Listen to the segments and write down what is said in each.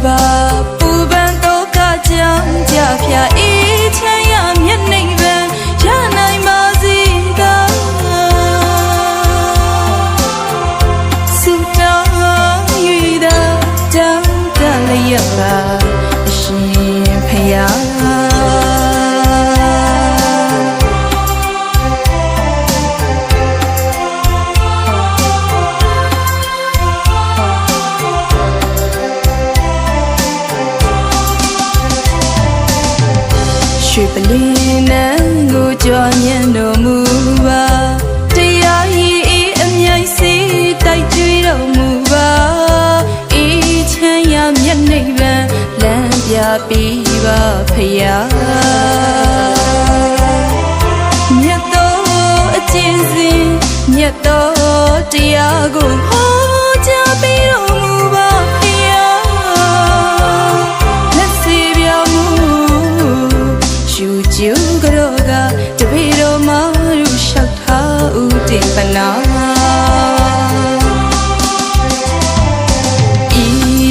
ဘာပူပန်တော့ကကြောင်ကြဖြာအေးချမ်းရမျက်နှိပ်ပံရနိုင်ပါစေသာစုတောင်း၍သာတောင်းတလည်းရပါအရှင်ဖယားရွှေပလင်းနန်းကိုကြွမြတ်တော်မူပါတရားရည်အေးအမြိုက်စီတိုက်ကြွေးတော်မူပါအေးချမ်းရမျက်နှိပ်ပံလမ်းပြပေးပါဖယားမြတ်တော်အကျင့်စဉ်မြတ်တော်တရားကိုဟောကြားပေးတော်မူပါဖယားလက်စီပြောင်းမှုရှူကျူကြောကတပေတော်မရုလျှောက်ထားဦးတင်ပနာဤ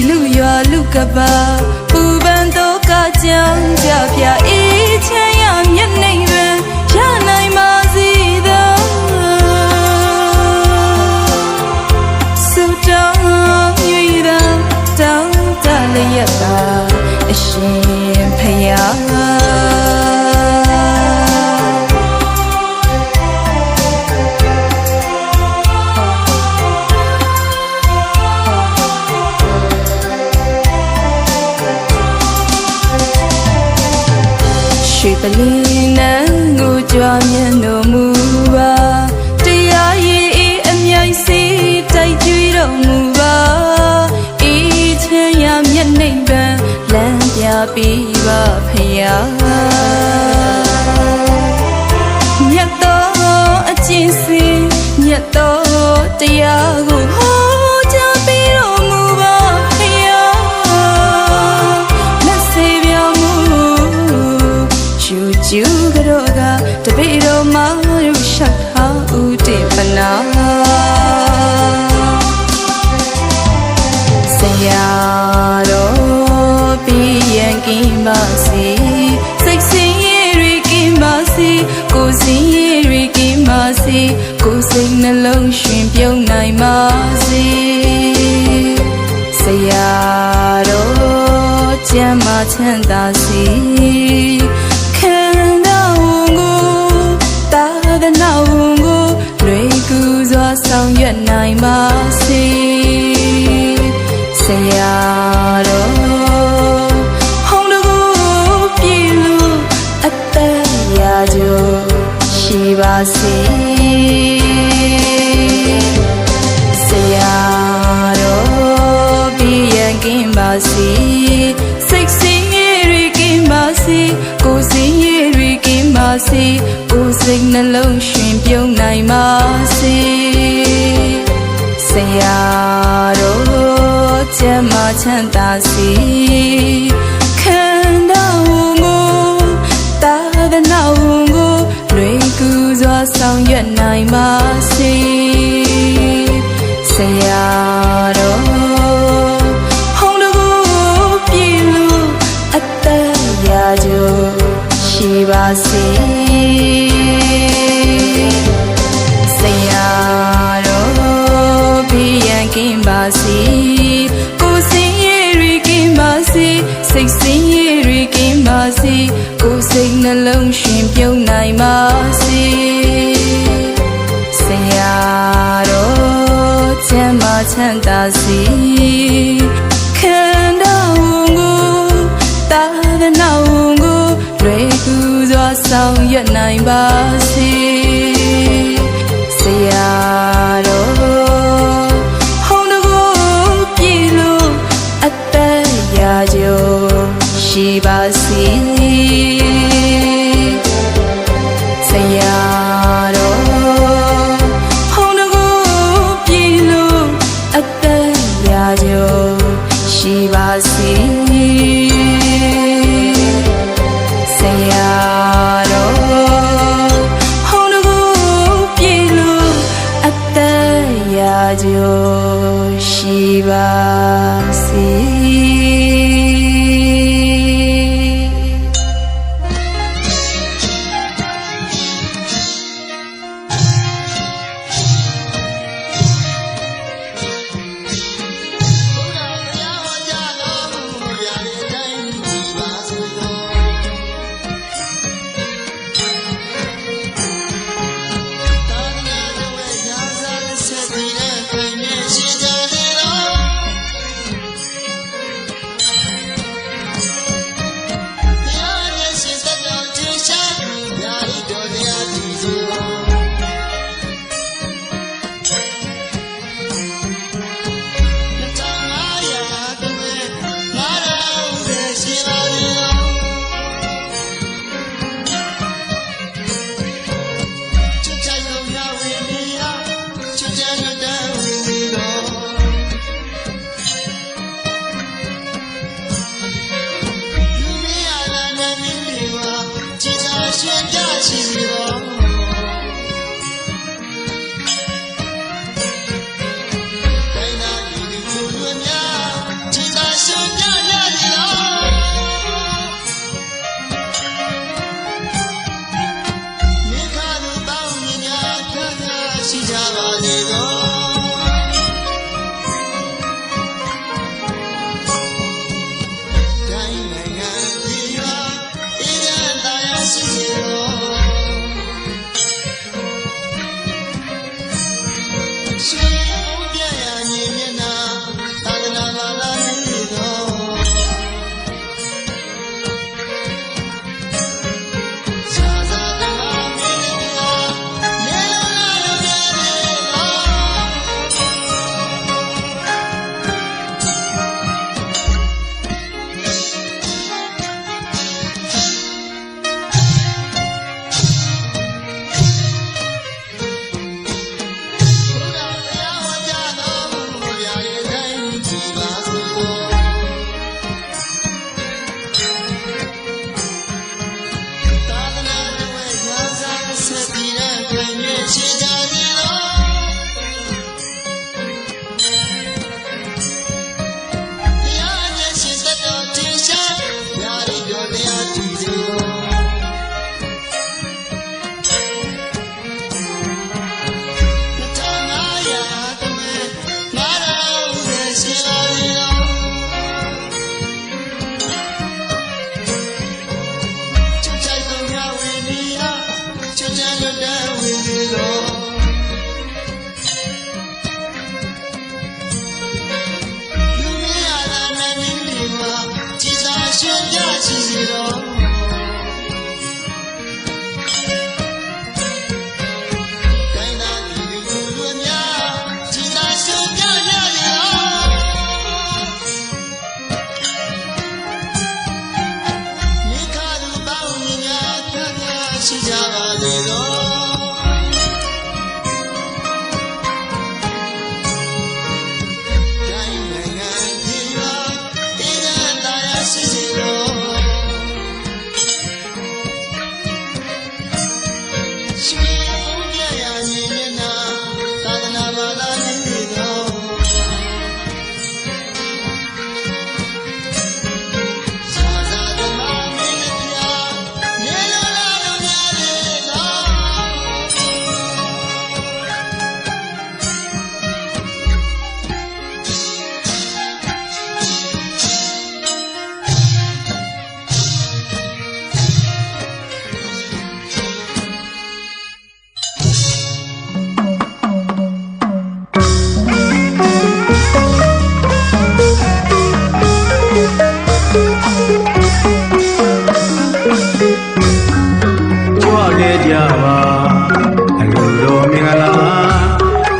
လူရွာလူကပါပူပန်တော့ကကြောင်ကြပြအေးချမ်းရမျက်နှိပ်ပံရနိုင်ပါစေသာစုတောင်း၍သာတောင်းတလည်းရပါအရှင်ဖယားရွှေပလင်းနန်းကိုကြွမြတ်တော်မူပါတရားရည်အေးအမြိုက်စီတိုက်ကြွေးတော်မူပါအေးချမ်းရမျက်နှိပ်ပံလမ်းပြပေးပါဖယားမြတ်တော်အကျင့်စဉ်မြတ်တော်တရားကိုဟောကြားပေးတော်မူပါဖယားလက်စေပြောင်းမှုကျူကြောကတပေတော်မရုလျှောက်ထားဦးတင်ပနာဆရာတော်ပြီးရန်ကင်းပါစေစိတ်ဆင်းရဲတွေကင်းပါစေကိုယ်ဆင်းရဲတွေကင်းပါစေကိုယ်စိတ်နှလုံးရှင်ပြုံးနိုင်ပါစေဆရာတော်ကျမ်းမာချမ်းသာစေခန္ဓာဝန်ကိုသာသနာဝန်ကိုလွယ်ကူစွာဆောင်ရွက်နိုင်ပါစေဆရာတော်ဟောင်းတကူပြေလို့အသက်ရာကျော်ရှိပါစေဆရာတော်ပြီးရန်ကင်းပါစေစိတ်ဆင်းရဲတွေကင်းပါစေကိုယ်ဆင်းရဲတွေကင်းပါစေကိုယ်စိတ်နှလုံးရှင်ပြုံးနိုင်ပါစေဆရာတော်ကျမ်းမာချမ်းသာစေခန္ဓာဝန်ကိုသာသနာဝန်ကိုလွယ်ကူစွာဆောင်ရွက်နိုင်ပါစေဆရာတော်ဟောင်းတကူပြေလို့အသက်ရာကျော်ရှိပါစေဆရာတော်ပြီးရန်ကင်းပါစေကိုယ်ဆင်းရဲတွေကင်းပါစေစိတ်ဆင်းရဲတွေကင်းပါစေကိုယ်စိတ်နှလုံးရှင်ပြုံးနိုင်ပါစေဆရာတော်ကျမ်းမာချမ်းသာစေခန္ဓာဝန်ကိုသာသနာဝန်ကိုလွယ်ကူစွာဆောင်ရွက်နိုင်ပါစေဆရာတော်ဟောင်းတကူပြေလို့အသက်ရာကျော်ရှိပါစေဆရာတော်ဟောင်းတကူပြေလို့အသက်ရာကျော်ရှိပါစေဆရာတော်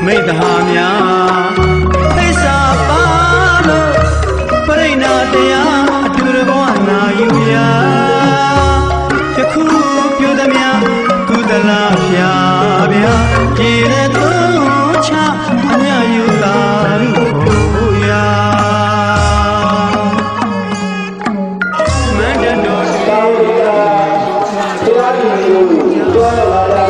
မိတ္တဟာများသိစ္စာပါလို့ပြိဏတရားအတူတကွနာယူရာယခုပြုသမျှကုသလဖြာဗျာကြည်တဲ့သူချအမြယူတာလို့ကိုရာမန္တတော်တောင်းရာတရားသူကိုတွားလာတာ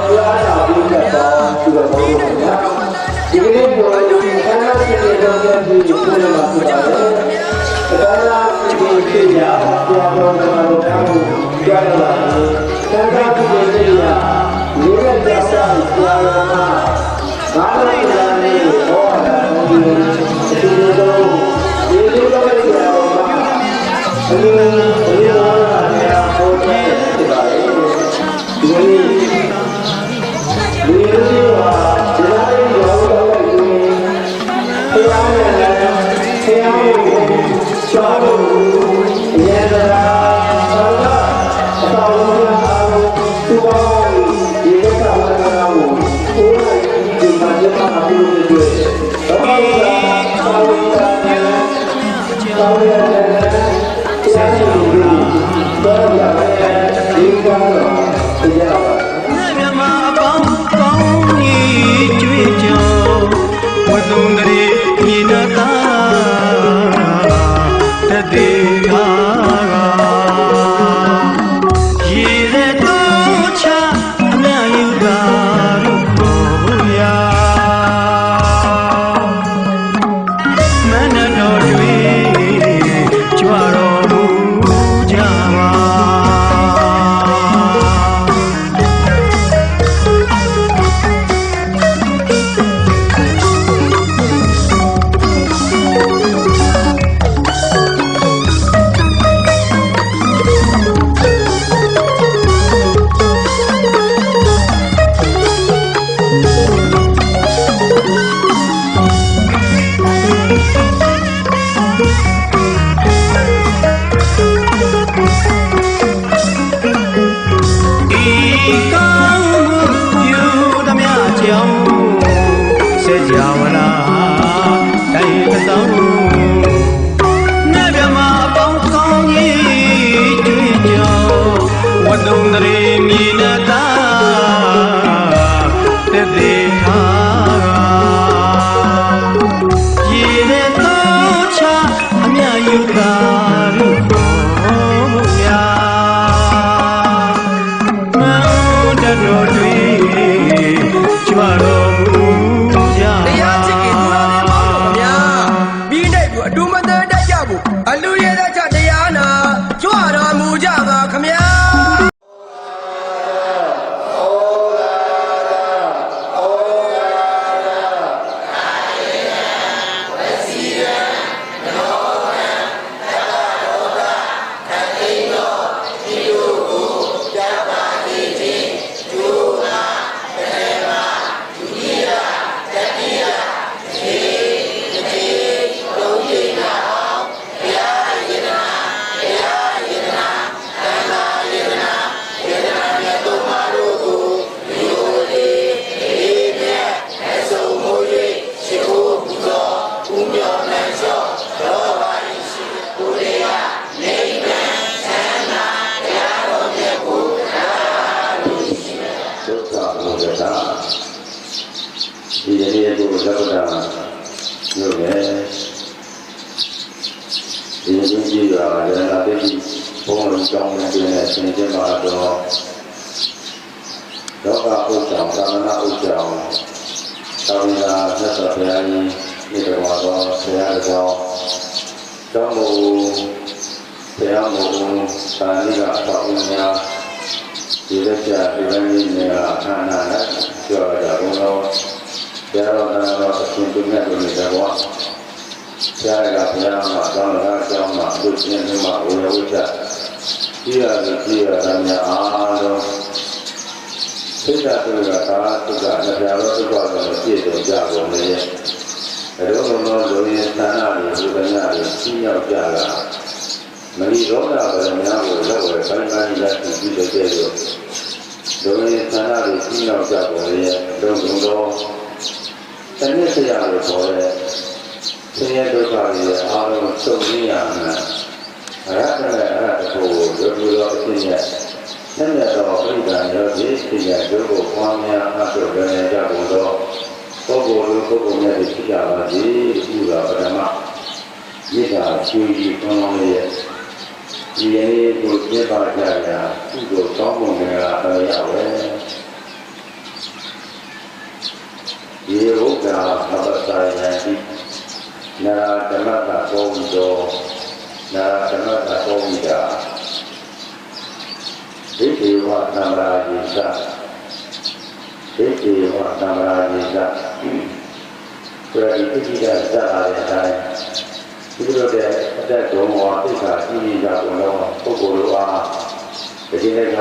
တွားလာပြီးတော့သူတော်ဒီကနေ့ပေါ်လာတဲ့ဆန္ဒရှင်တွေတော်တော်ကြီးကိုပြောလာတာပါ။ဒါလာဒီခေတ်ရာပြောတော်တော်တောင်းပြောလာတယ်။ဆန္ဒရှင်တွေကဒီကနေ့စာပြောလာတာဘာလို့လဲနဲ့ဟောတာဒီလိုဒီလိုတော့ပြောလာတာအလိုလိုလာတာဟောတယ်ပါတယ်။ဒီလိုဟာဒီလိုရောတော့တရားနဲ့တရားကိုချောလို့ရေရာသာသာတော်တော်သူပါဒီကသာဝနာကိုကိုယ်ဒီမှာရပါဘူးတွေ့တော့သာဝနာသာဝနာနဲ့သာဝနာနဲ့ဆက်စုလို့ ရှင်ကျင်းပါတော့လောကဥစ္စာသာမဏဥစ္စာသာဝိလာသက်တော်ဘုရားကြီးဒီတော်တော်ဆရာတော်ကျောင်းကိုဘုရားကိုသာလိကအပေါင်းများဒီလက်ကျဒီလိုမျိုးနေရာအခမ်းအနားနဲ့ပြောရတာဘုန်းတော်ဆရာတော်ကတော့အရှင်သူမြတ်တို့နေတဲ့ဘောဆရာကဘုရားမှာတောင်းတာကျောင်းမှာသူ့ရှင်မှာဝေဝိချကြည်ရတယ်များအားလုံးသိတာတို့ကသာသုကနဲ့ဘုရားတော်သုကတော့ပြည့်စုံကြကုန်လေအရုံးလုံးလူရင်းသဏ္ဍာန်တွေလူပညာတွေကြီးရောက်ကြတာမလီရောတာဗရမများကိုလက်ဝဲပိုင်းပိုင်းရရှိပြီးတဲ့ကျဲလို့လူရင်းသဏ္ဍာန်တွေကြီးရောက်ကြကုန်လေလုံးလုံးတော့တနည်းဆရာတွေခေါ်တဲ့ဆင်းရဲဒုက္ခတွေအားလုံးချုပ်ငြိမ်းရမယ်အရဟတနဲ့အရဟတကိုရုပ်ရတော်အဖြစ်နဲ့ဆက်လက်တော်ပြိတ္တာရောဒီသိရဒုက္ခပွားများအထုပ်လည်းကြကုန်တော့ပုဂ္ဂိုလ်လူပုဂ္ဂိုလ်များဖြစ်ကြပါစေဒီကပထမမြေတာချွေကြီးကောင်းကောင်းရဲ့ဒီနေ့ကိုပြပါကြရာသူ့ကိုတောင်းပုံများတော့ရပါပဲဒီဥက္ကာမပ္ပစာယံတိနာဓမ္မတာကောဝိတောနာဓမ္မတာကောဝိတာဒိဋ္ဌိဝသံဃာယိသဒိဋ္ဌိဝသံဃာယိသဆိုရဒီတိတိကျစလာတဲ့အတိုင်းဒီလိုတဲ့အတက်တော်မှာသိက္ခာကြီးကြီးကြကုန်တော့ပုဂ္ဂိုလ်တို့အားဒီနေ့က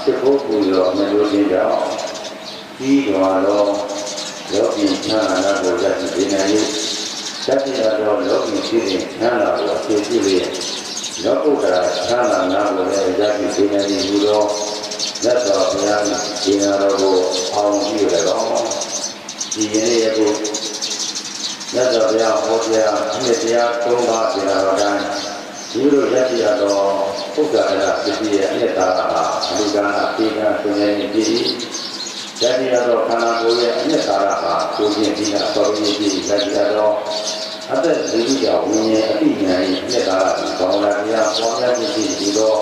စစ်ဖို့ပူရောအမျိုးချင်းကြောင့်ကြီးတော်တော့လောကီချမ်းသာကိုရရှိနေနိုင်ရေးတတိယတော့လောကီရှိတဲ့ချမ်းသာကိုအခြေပြုလျက်လောကုတ္တရာချမ်းသာနာကိုလည်းရရှိနေနိုင်ဘူးတော့လက်တော်ဘုရားဒီနာတော်ကိုအောင်ကြည့်ရတော့ဒီရင်းရဲ့ကိုလက်တော်ဘုရားဟောကြားနှစ်တရားသုံးပါးပြန်တော်တိုင်းဒီလိုရရှိရတော့ပုဂ္ဂါရပစ္စည်းရဲ့အနှစ်သာရဟာအလူကနာပိကဆွေးနွေးနေပြီရရှိရတော့ခန္ဓာကိုယ်ရဲ့အနှစ်သာရဟာကိုယ်ချင်းပြီးတာတော်ရည်ပြီးရရှိရတော့အသက်ဒီကြောင့်ဝိညာဉ်အတိညာဉ်အနှစ်သာရကိုဘောင်လာတရားပေါ်များခြင်းပြီးတော့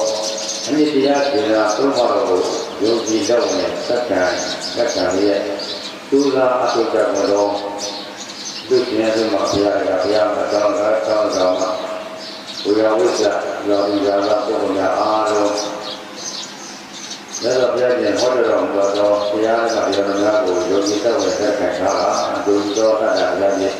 အနှစ်တရားဒေနာသုံးပါးကိုယုံကြည်တော့နဲ့စက္ကန့်လက်ခံရဲ့သူလာအထုကြတော်သူကျင်းဆုံးမှာဘုရားမှာတောင်းတာမှာဝိရဝိဇ္ဇလောဘရာဂပုဂ္ဂိုလ်များအားလုံးလက်တော်ဘုရားကျင်ဟောတော်မူသောဘုရားကဗျာဒနာကိုယုံကြည်တော့နဲ့ဆက်ခံထားတာဒုတော်တတ်တာလည်း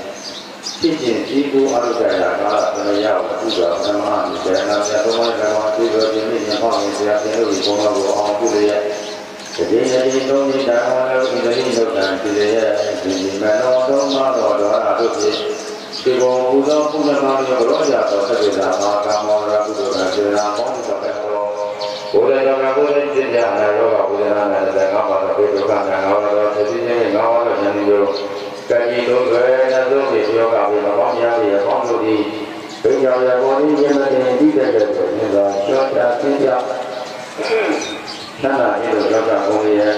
ဖြစ်ခြင်းဒီကိုအရုဒ္ဒရာကာလဘယ်ရောက်အခုတော့ဓမ္မအမြဲတမ်းသုံးပါးတော်ဒီလိုဒီနေ့ညဟောင်းနေဆရာပြန်လို့ဒီပုံတော်ကိုအောင်ပြုရဒီနေ့ဒီသုံးနေ့တောင်းလို့ဒီနေ့လောက်တန်ဒီရဲ့ဒီမနောသုံးပါးတော်အားတို့ဖြင့်ဒီဘုံဘုသောဘုရားတော်ရောကြတော်သက်သာမာကာမောရကုသိုလ်နဲ့စေနာပေါင်းတော်တဲ့တော်ဘုရားတော်ကဘုရားจิตญาณရောဂါဘုရားနာနဲ့ငါးပါးတော်ဒုက္ခနာငါးပါးတော်သိခြင်းငါးပါးတော်ဉာဏ်မျိုးကံကြီးတို့ပဲနဲ့တို့ဒီယောဂဝိမပေါင်းများရဲ့ပေါင်းတို့ဒီဘုရားရဲ့ဘောဓိဉာဏ်နဲ့ဒီတဲ့တဲ့ဆိုရင်တော့ရှောတာသိကြသနာရည်တို့ကြောင့်ဘုရား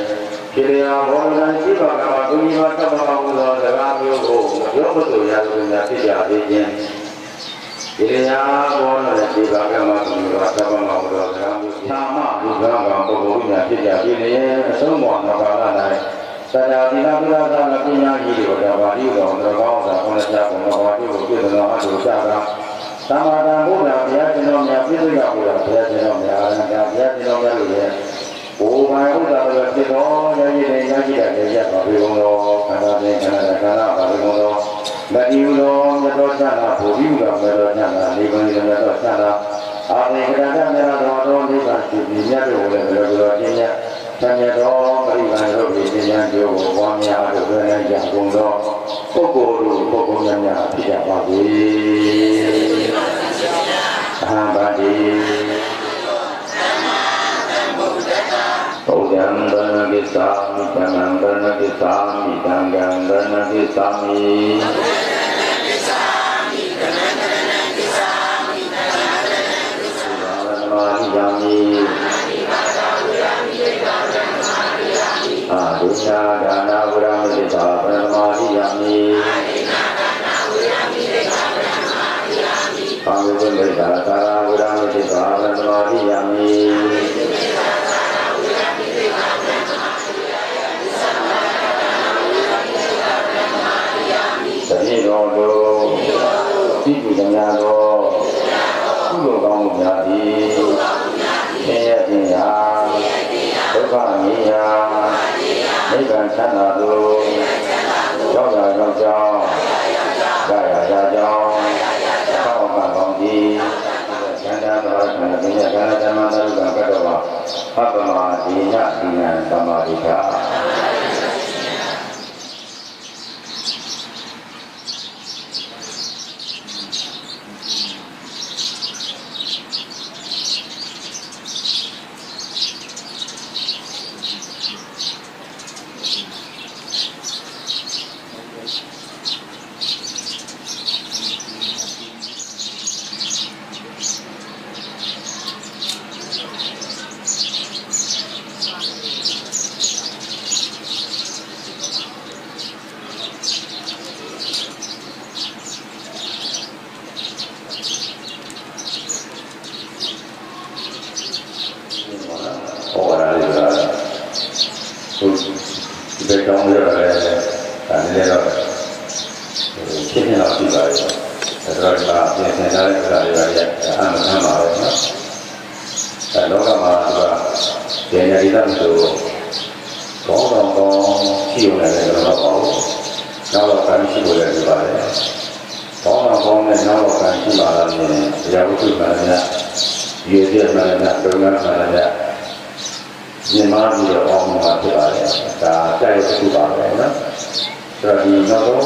ခြေရာဘောဓနာရှိပါကမှာဒုညောတပ္ပမဟုသောစကားမျိုးကိုမပြောမဆိုရလို့များဖြစ်ကြသေးခြင်းခြေရာဘောဓနာရှိပါကမှာဒုညောတပ္ပမဟုသောစကားမျိုးသာမဘုရားကပုဂ္ဂိုလ်များဖြစ်ကြပြီးလျင်အဆုံးမောနဘာလ၌သတ္တတိနာပုရသနာပညာကြီးတို့ကဘာဒီတော်တော်ကောင်းစွာခေါင်းချပုံတော်ဘာဒီကိုပြည့်စုံသောအထုချတာသမ္မာတံဘုရားဘုရားရှင်တော်များပြည့်စုံရဘုရားဘုရားရှင်တော်များအရဟံဘုရားရှင်တော်များလို့ရဲ့ဘုရားဥဒ္ဒါတော်ဖြစ်တော်ရည်ရည်နဲ့ရည်ရည်တဲ့ရပါဘုရားတော်ခန္ဓာဖြင့်ခန္ဓာခန္ဓာပါဘုရားတော်မတိဟုတော်မြတ်တော်ချမ်းသာဘုရားတော်မြတ်တော်ချမ်းသာနေကုန်ရမြတ်တော်ချမ်းသာအာမေကရဏမြတ်တော်နိဗ္ဗာန်ရှိပြီးမြတ်တော်လည်းဘုရားတော်ကျင့်ရသံဃာတော်ပရိသတ်တို့ဒီဉာဏ်တို့ကိုပွားများလို့ပြောနေကြကုန်သောပုဂ္ဂိုလ်တို့ပုဂ္ဂိုလ်များဖြစ်ကြပါစေ။အဟံပါတိဘုရားံဗန္နကိသာမိတံဗန္နကိသာမိတံဂံဗန္နကိသာမိမာရိယာမိအာဒုညာဒါနာဝရမိတာပရမရိယာမိပါဝိဝိတာသာရဝရမိတာပရမရိယာမိ ချမ်းသာသူရောက်ရာရောက်ကြောင်းရရာရာကြောင်းသောက်ပံကောင်းကြီးဉာဏ်သာတော်ဆန္ဒပညာဉာဏ်ဓမ္မသာရုံကတော့ဘပ္ပမဒီညဒီနံသမာဓိတာဒီကောင်ရရတယ်ဒါလည်းတော့ရှင်းနေတော့ပြပါရဲ့ဒါတော့ဒီမှာပြင်ဆင်ထားတဲ့ဥစ္စာတွေရအမှန်ပါပဲနော်အဲလောကမှာသူကဉာဏ်ရည်တတ်လို့ကောင်းရှိုံနဲ့လည်းတော့ပေါ့နောက်တော့ကံရှိလို့လည်းပြပါတယ်ကောင်းနဲ့နောက်တော့ကံရှိပါလားနဲ့တရားဝတ္ထုမှန်တဲ့ရည်ရည်မှန်တဲ့ဒုက္ခမှန်တဲ့ညီမကြီးတော့အောင်းမှာဖြစ်ပါတယ်ဒါတိုက်ရခုပါပဲနော်ဆိုတော့ဒီနောက်တော့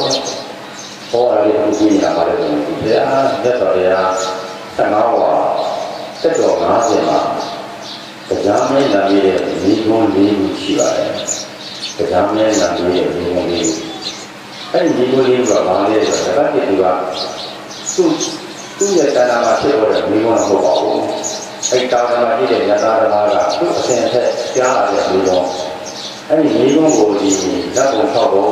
ဟောရတဲ့ခုကြီးညာပါတယ်ဒီဘုရားသက်တော်ရာ15ဝါသက်တော်50မှာတရားမင်းနာမည်ရဲ့မိဂုံး၄ခုရှိပါတယ်တရားမင်းနာမည်ရဲ့မိဂုံး၄ခုအဲ့ဒီမိဂုံး၄ခုကဘာလဲဆိုတော့တပတ်သူ့ရဲ့တဏ္ဍာမှာဖြစ်ပေါ်တဲ့မိဂုံးတော့မဟုတ်ပါဘူးအဲ့တာဝနာကြည့်တဲ့ယထာဓမ္မကသူ့အစဉ်အဆက်ကြားလာတဲ့မိဂုံးအဲ့ဒီမိဂုံးကိုဒီဇတ်ပုံ၆ပုံ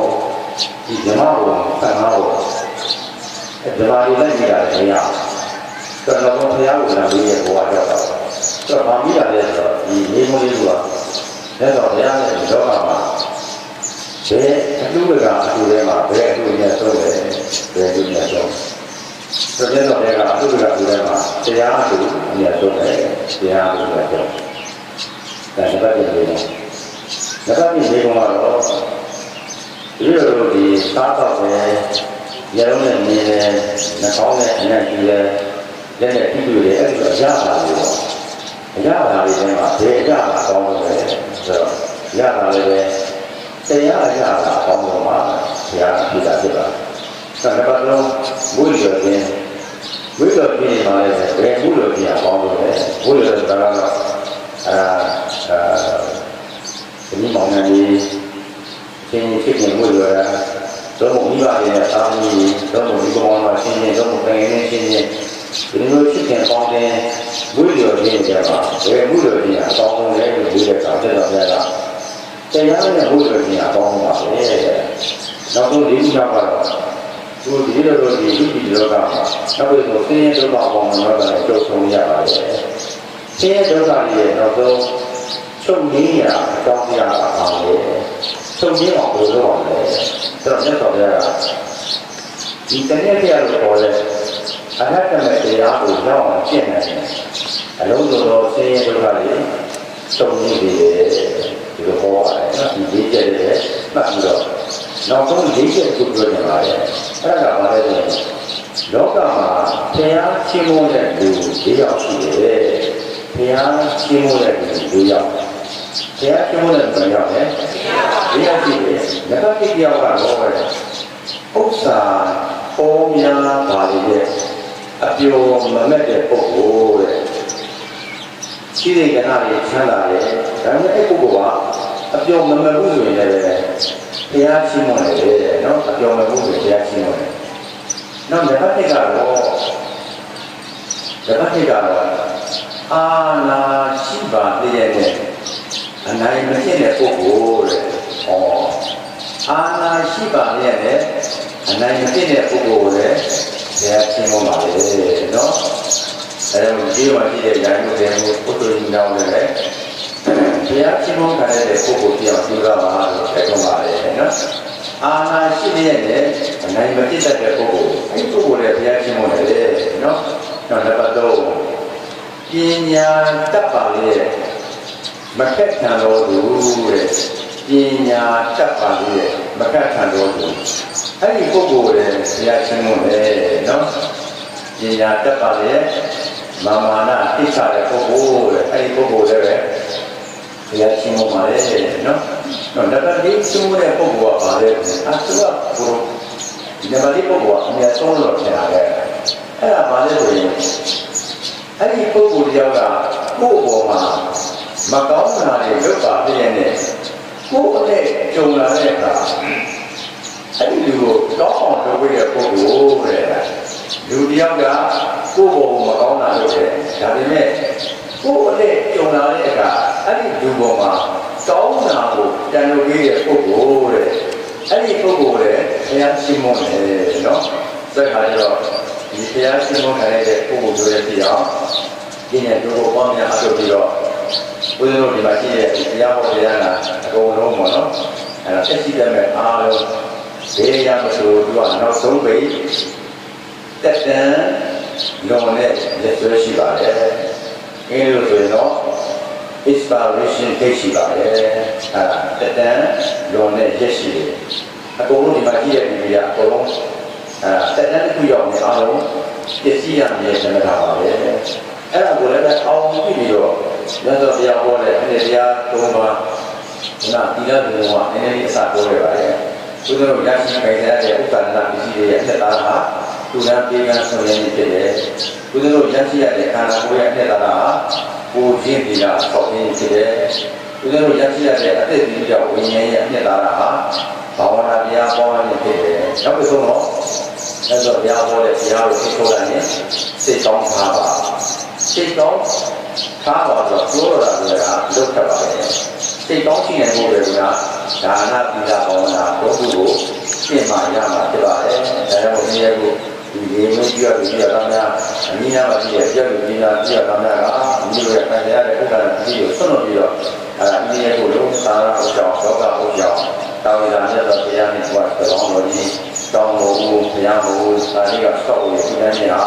ဒီဓမ္မဘုံ15ဘုံအဲ့ဓမ္မတွေလိုက်ကြရတယ်မရတော်တော်ဘုရားကိုလည်းရဲ့ဘဝရောက်တာဆိုတော့ဗာမိတာလဲဆိုတော့ဒီမိဂုံးလေးကလက်တော်ဘုရားရဲ့လောကမှာဘယ်အတူကအတူထဲမှာဘယ်အတူနဲ့ဆုံးတယ်ဘယ်အတူနဲ့ဆုံးဆိုတော့လည်းကအတူကအတူထဲမှာတရားအတူအမြတ်ဆုံးတယ်တရားအတူနဲ့ဆုံးဒါတစ်ပတ်ပြင်လို့တစ်ပတ်ပြင်လေးကတော့ဒီလိုဒီစားတော့ပဲရလုံးနဲ့မြင်တယ်နှာခေါင်းနဲ့အနက်ကြီးတယ်လက်နဲ့ပြီးပြီးတယ်အဲ့ဒါရတာလေရတာလေးထဲမှာဘယ်ရတာကောင်းလို့လဲဆိုတော့ရတာလည်းပဲတရားရတာကောင်းလို့မှာဘုရားပြတာဖြစ်ပါသံဃာတော်ဘုရားရှင်ဝိသုဒ္ဓိမှာလည်းဘယ်ဘုရားရှင်ကောင်းလို့လဲဘုရားဆိုတာကတော့ဒီမောင်နှံကြီးရှင်ဖြစ်နေမှုရတာတော့မိဘရဲ့အာမီတော့ဒီကောင်မှာရှင်နေတော့ပင်နေရှင်နေဒီလိုဖြစ်တဲ့ပေါင်းတဲ့ဘုရားရှင်ကြပါဘယ်ဘုရားရှင်အကောင်းဆုံးလဲလို့ပြောတဲ့အခါကျတော့လည်းတရားနဲ့ဘုရားရှင်အကောင်းပါပဲနောက်ဆုံးဒီဥစ္စာကတော့သူဒီလိုလိုဒီလောကမှာနောက်ပြီးတော့သင်ရဲ့ဒုက္ခပေါင်းတော့လည်းကြုံဆုံရပါတယ်သင်ရဲ့ဒုက္ခတွေနောက်ဆုံးချုပ်ငင်းရအကြောင်းတရားအားလေချုပ်ငင်းအောင်လုပ်ရမယ်ဆိုတော့မြတ်စွာဘုရားကဒီတနေ့တရားကိုပေါ်တဲ့အရဟတမေတရားကိုရောက်အောင်ကျင့်နေတယ်အလုံးစုံသောသင်ရဲ့ဒုက္ခတွေချုပ်ငင်းနေတယ်ဒီလိုဟောပါတယ်နော်ဒီလေးချက်တွေမှတ်ပြီးတော့နောက်ဆုံးလေးချက်ကိုပြောနေပါတယ်အဲ့ဒါကဘာလဲဆိုလောကမှာတရားချင်းမိုးတဲ့လူ၄ယောက်ရှိတယ်တရားချင်းမိုးတဲ့လူ၄ယောက်တရားချင်းမိုးတဲ့လူ၄ယောက်လေ၄ယောက်ရှိတယ်ငါတို့တိယောက်ကတော့ပဲဥစ္စာပေါ်များပါလေတဲ့အပျော်မမဲ့တဲ့ပုဂ္ဂိုလ်တဲ့ရှိတဲ့ကဏ္ဍတွေချမ်းသာတယ်ဒါပေမဲ့အဲ့ပုဂ္ဂိုလ်ကအပျော်မမဲ့ဘူးဆိုရင်လည်းတရားချင်းမိုးတယ်နော်အပျော်မမဲ့ဘူးဆိုရင်တရားချင်းမိုးတယ်နောက်တစ်ပတ်ကတော့အာနာရှိပါသေးရဲ့အနိုင်မဖြစ်တဲ့ပုဂ္ဂိုလ်တဲ့။ဟောအာနာရှိပါသေးရဲ့အနိုင်မဖြစ်တဲ့ပုဂ္ဂိုလ်တဲ့တရားချင်းမောပါလေနော်။အဲဒီဒီမှာရှိတဲ့ဉာဏ်ကိုတဲ့ပုဂ္ဂိုလ်ကြီးတောင်းတယ်တရားချင်းမောခံတဲ့ပုဂ္ဂိုလ်ပြောင်းပြောတာပါလို့ပြောကြပါလေနော်။အာနာရှိတဲ့အနိုင်မဖြစ်တဲ့ပုဂ္ဂိုလ်အဲ့ဒီပုဂ္ဂိုလ်ရဲ့ဘုရားရှင်မောတယ်နော်။နောက်တစ်ပတ်တော့ပညာတတ်ပါလေမဖက်ခံလို့တဲ့ပ ပညာတတ်ပါလေမကတ်ခံတော်သူအဲ့ဒီပုဂ္ဂိုလ်ရဲ့ဆရာရှင်မွန်လေနော်ပညာတတ်ပါလေမာမာနာသိချတဲ့ပုဂ္ဂိုလ်တဲ့အဲ့ဒီပုဂ္ဂိုလ်လည်းပဲဆရာရှင်မွန်ပါလေနော်နံပါတ်၄သုံးတဲ့ပုဂ္ဂိုလ်ကပါလေအတူကဘုရောဒီနံပါတ်၄ပုဂ္ဂိုလ်ကအမြတ်ဆုံးလို့ထင်တာလေအဲ့ဒါပါလေဆိုရင်အဲ့ဒီပုဂ္ဂိုလ်တယောက်ကကိုယ့်ဘောမှာမကောင်းတာတွေလုပ်ပါပြည့်နေတဲ့ကိုယ့်အတဲ့ကြုံလာတဲ့အခါအဲ့ဒီလူကိုတောင်းအောင်လုပ်ရတဲ့ပုဂ္ဂိုလ်တဲ့လူတယောက်ကကိုယ့်ဘောမကောင်းတာလုပ်တယ်ဒါပေမဲ့ကိုယ့်အတဲ့ကြုံလာတဲ့အခါအဲ့ဒီလူဘောမှာတောင်းတာကိုတန်လို့ရတဲ့ပုဂ္ဂိုလ်တဲ့အဲ့ဒီပုဂ္ဂိုလ်ရဲ့ဘုရားရှိမွန်တယ်နော်ဆိုတော့ဒီဘုရားရှိမွန်ထားတဲ့ပုဂ္ဂိုလ်တွေပြအောင်ဒီနေ့တို့ဘောများအလုပ်ပြီးတော့ဘုရားတို့ဒီမှာရှိတဲ့တရားဟောတရားနာအကုန်လုံးပေါ့နော်အဲ့ဒါတက်ရှိတဲ့မဲ့အားလုံးဘေးရမဆိုသူကနောက်ဆုံးပိတက်တန်လုံးနဲ့လက်ဆွဲရှိပါတယ်အင်းလို့ဆိုရင်တော့ inspiration သိရှိပါတယ်အဲ့ဒါတက်တန်လုံးနဲ့ရက်ရှိတယ်အကုန်လုံးဒီမှာရှိတဲ့ဒီကအကုန်လုံးတက်တန်တစ်ခုရောက်နေအားလုံးပစ္စည်းရမြေစနတာပါပဲအဲ့ဒါကိုလည်းအောင်ပြီးတော့ရသော်တရားဟောတဲ့အနေတရား၃ပါးနာတိရဘုံကအနေနဲ့အစပြောရပါတယ်သူတို့ရရှိခိုင်တဲ့ဥစ္စာနာပစ္စည်းတွေရဲ့အသက်တာဟာသူရပြေကဆောင်ရည်ဖြစ်တယ်သူတို့ရရှိရတဲ့ခန္ဓာကိုယ်ရဲ့အသက်တာဟာကိုယ်ချင်းဒီလားဆောက်ရည်ဖြစ်တယ်သူတို့ရရှိရတဲ့အသက်ဒီကြောင့်ဝိညာဉ်ရဲ့အသက်တာဟာဘာဝနာတရားပေါ်နေဖြစ်တယ်နောက်ပြီးဆုံးတော့အဲ့တော့တရားဟောတဲ့တရားကိုသိထုတ်လိုက်ရင်စိတ်ကောင်းထားပါစိတ်ကောင်းထားပါတော့ပြောရတာကလုတ်ထပ်ပါပဲစိတ်ကောင်းရှိနေဖို့တွေကဒါနသီလဘာဝနာတို့ကိုရှင်းမှရမှာဖြစ်ပါတယ်ဒါကြောင့်ဒီရဲ့ကိုဒီရေမင်းပြောပြီးတော့များအနည်းငယ်ပါရှိတဲ့ပြောပြီးနေတာပြရတာများကအနည်းငယ်ခံရတဲ့ဥက္ကဋ္ဌကြီးကိုဆွတ်လို့ပြီးတော့ဒီရဲ့ကိုလုံးသာရဥကြောင့်သောကဥကြောင့်တာဝေဒမြတ်တော်တရားနဲ့ဘုရားတော်တော်ကြီးတောင်းလို့ဘုရားဘုရားသာရိကဆောက်ရည်ဒီနေ့ဟာ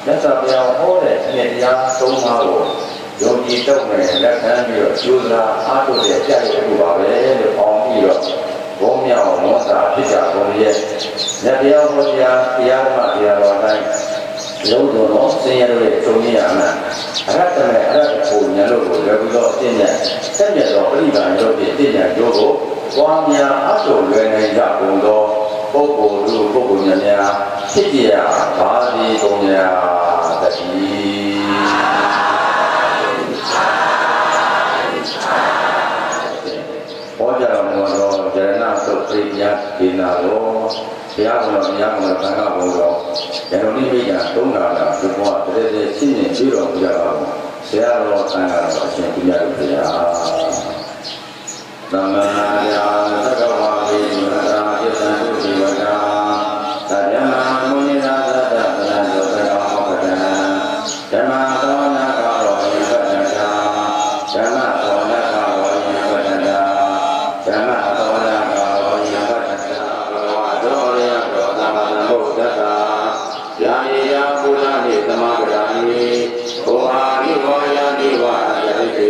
မြတ်စွာဘုရားဟောတဲ့အမြတ်တရား၃ပါးကိုယုံကြည်တော့မယ်လက်ခံပြီးတော့ကျိုးစားအားထုတ်တဲ့ကြရတဲ့ခုပါပဲလို့ပေါင်းပြီးတော့ဘုံမြောက်ဝန်စာဖြစ်ကြကုန်ရဲ့မြတ်တရားဟောတရားဓမ္မတရားတော်တိုင်းလုံးတော်တော့ဆင်းရဲတဲ့သုံးရအမှန်အရတ္တနဲ့အရတ္တကိုဉာဏ်လို့ကိုလည်းပြီးတော့အင်းနဲ့ဆက်ပြတော့ပြိပံရုပ်ဖြင့်သိဉာဏ်ကျိုးကိုပွားများအထုလွယ်နိုင်ကြကုန်သောပုဂ္ဂိုလ်တို့ပုဂ္ဂိုလ်များဖြစ်ကြပါသည်ကုန်ရာတည်းဘောကြတော်မူသောဇရဏသုတ်ပိယဒေနာလောဘုရားတော်မြတ်တော်သံဃာဘုရားယတော်နိမိတ်သုံးတာလားဒီဘောတည်းတည်းရှင်းနေပြီးတော်မူကြပါဘူးဆရာတော်သံဃာတော်အရှင်ပြည့်ရဘုရားသမ္မာယာသက္ကဝါဝိမန္တာယသံတုဒီဝတာသဗ္ဗမမုနိနာသတ္တပနသောသက္ကဝပဒံဓမ္မသောနာကောယိပတ္တတာဓမ္မသောနာကောယိပတ္တတာဓမ္မသောနာကောယိပတ္တတာဘဂဝါသောရိယသောသမ္မာသမ္ဗုဒ္ဓတာယာယေယပုရဏိသမဂရာနိဘောဟာနိဘောယနိဝါယတိတေ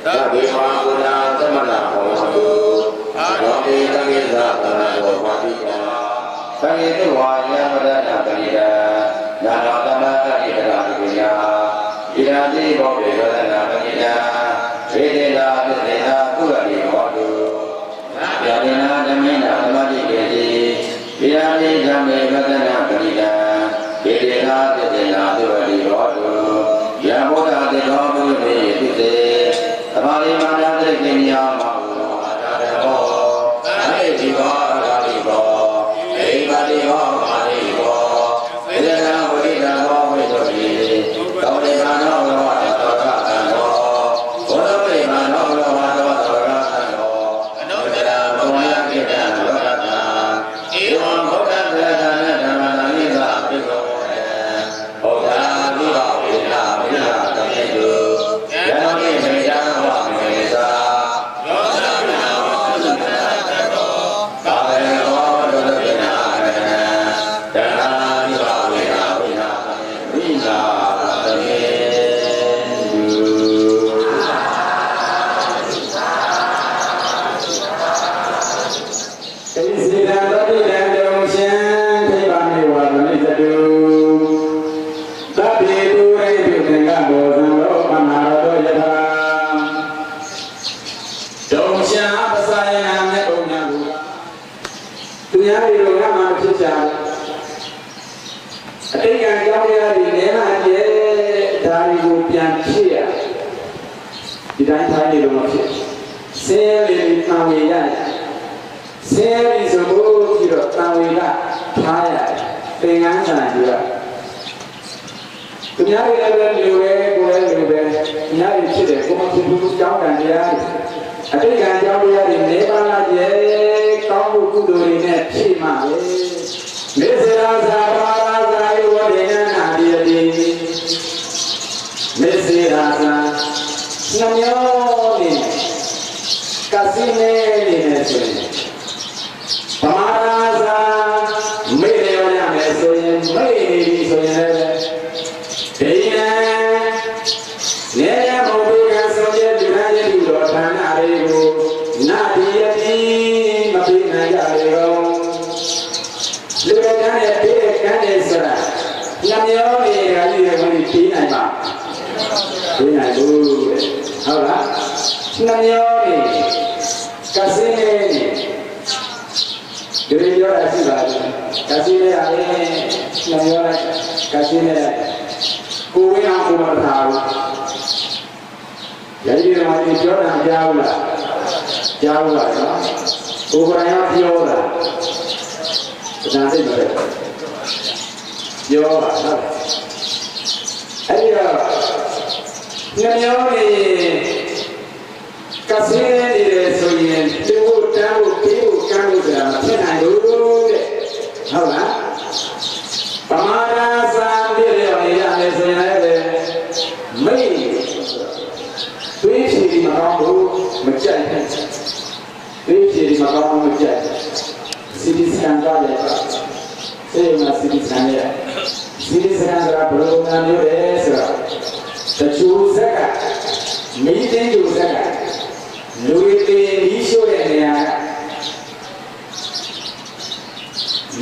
သဗ္ဗေဝါပုရသမဏဟောတုရောမေတမေသဗ္ဗနောဝါတိကာသံဃေတုဝါယမရဏပရိယနာရတမတိတရာပိယဣရာတိဘောဘေဝရဏပရိယဝေဒေနာပစ္စေနာကုရတိဟောတုယာတိနာဓမ္မေနာသမတိကေတိဣရာတိဓမ္မေဝဒနာပရိယဝေဒေနာပစ္စေနာကုရတိဟောတုယံဘုဒ္ဓတေသောဘုရေတိစေသမာရိမာနတိကိညောမောအာတတေဟောအနိတိဘောအဂါတိဘောအိမာတိဘောမာတိဘောဝေဒနာဝိဒဘောဝိသုတိသောတေမာနောလောသောကသံဃောဘောဓပိမာနောလောသောသောကသံဃောအနုတ္တရာဘုံယကိတံလောကတံဧဝံဘုဒ္ဓသေသနဓမ္မနာနိသပိကောဘုရားတိဘဝေဒနာဝိဒနာတမေတုယံတိ ဒီတိုင်းထိုင်နေလို့မဖြစ်ဆင်းရဲလေးတန်ဝေရတယ်ဆင်းရဲပြီးဆိုလို့ပြီးတော့တန်ဝေကထားရတယ်သင်္ကန်းဆန်ပြီးတော့သူများတွေလည်းလူပဲကိုယ်လည်းလူပဲအများကြီးဖြစ်တယ်ကိုမဖြစ်ဘူးကြောင်းတန်တရားအတိတ်ကံကြောင်းတရားတွေနေပါလားကျေကောင်းမှုကုသိုလ်တွေနဲ့ဖြည့်မှပဲမေဇရာဇာဘာရာဇာယောဝေနနာတိတိမေဇရာဇာနှမျိုးနေကစီနေနေဆိုရင်ဗမာရာဇာမေ့ရရမယ်ဆိုရင်မေ့နေပြီဆိုရင်လည်းဒီနေရမုတ်ဘေကဆိုတဲ့ဒီရရဲ့ဒီတော်ဌာနတွေကိုနာတိယတိမပြေနိုင်ကြလေတော့လူကတည်းကပြေးကန်းနေစရာညမြောနေရကြီးတွေကိုပြေးနိုင်ပါပြေးနိုင်ဘူးဟုတ်လားညမြောနေကစင်းနေဒီလိုရရှိပါလားကစင်းနေရရင်ညမြောကစင်းနေကိုဝင်းအောင်ကိုမထားဘူးရည်ရည်မှာပြောတာကြားဘူးလားကြားဘူးလားနော်ကိုယ်ကလည်းပြောတာဒါသိမလဲပြောတာဟုတ်အဲ့ဒီတော့ညညောနေကစင်းနေတယ်ဆိုရင်ဒီကိုတန်းကိုပြေးကိုကန်းလို့ဆိုတာမဖြစ်နိုင်ဘူးတဲ့ဟုတ်လားပမာဒာသာပြည့်ရနေရမယ်ဆိုရင်လည်းမိတ်တွေးချီမကောင်းဘူးမကြိုက်ဘူးတွေးချီမကောင်းဘူးမကြိုက်စီဒီစံကြတယ်စေမစီဒီစံရဲ့စီဒီစံကဘယ်လိုနာမျိုးလဲဆိုတော့တချို့ဇက်ကမိတင်းကျူဇက်ကလူတွေပြီးရှို့တဲ့နေရာ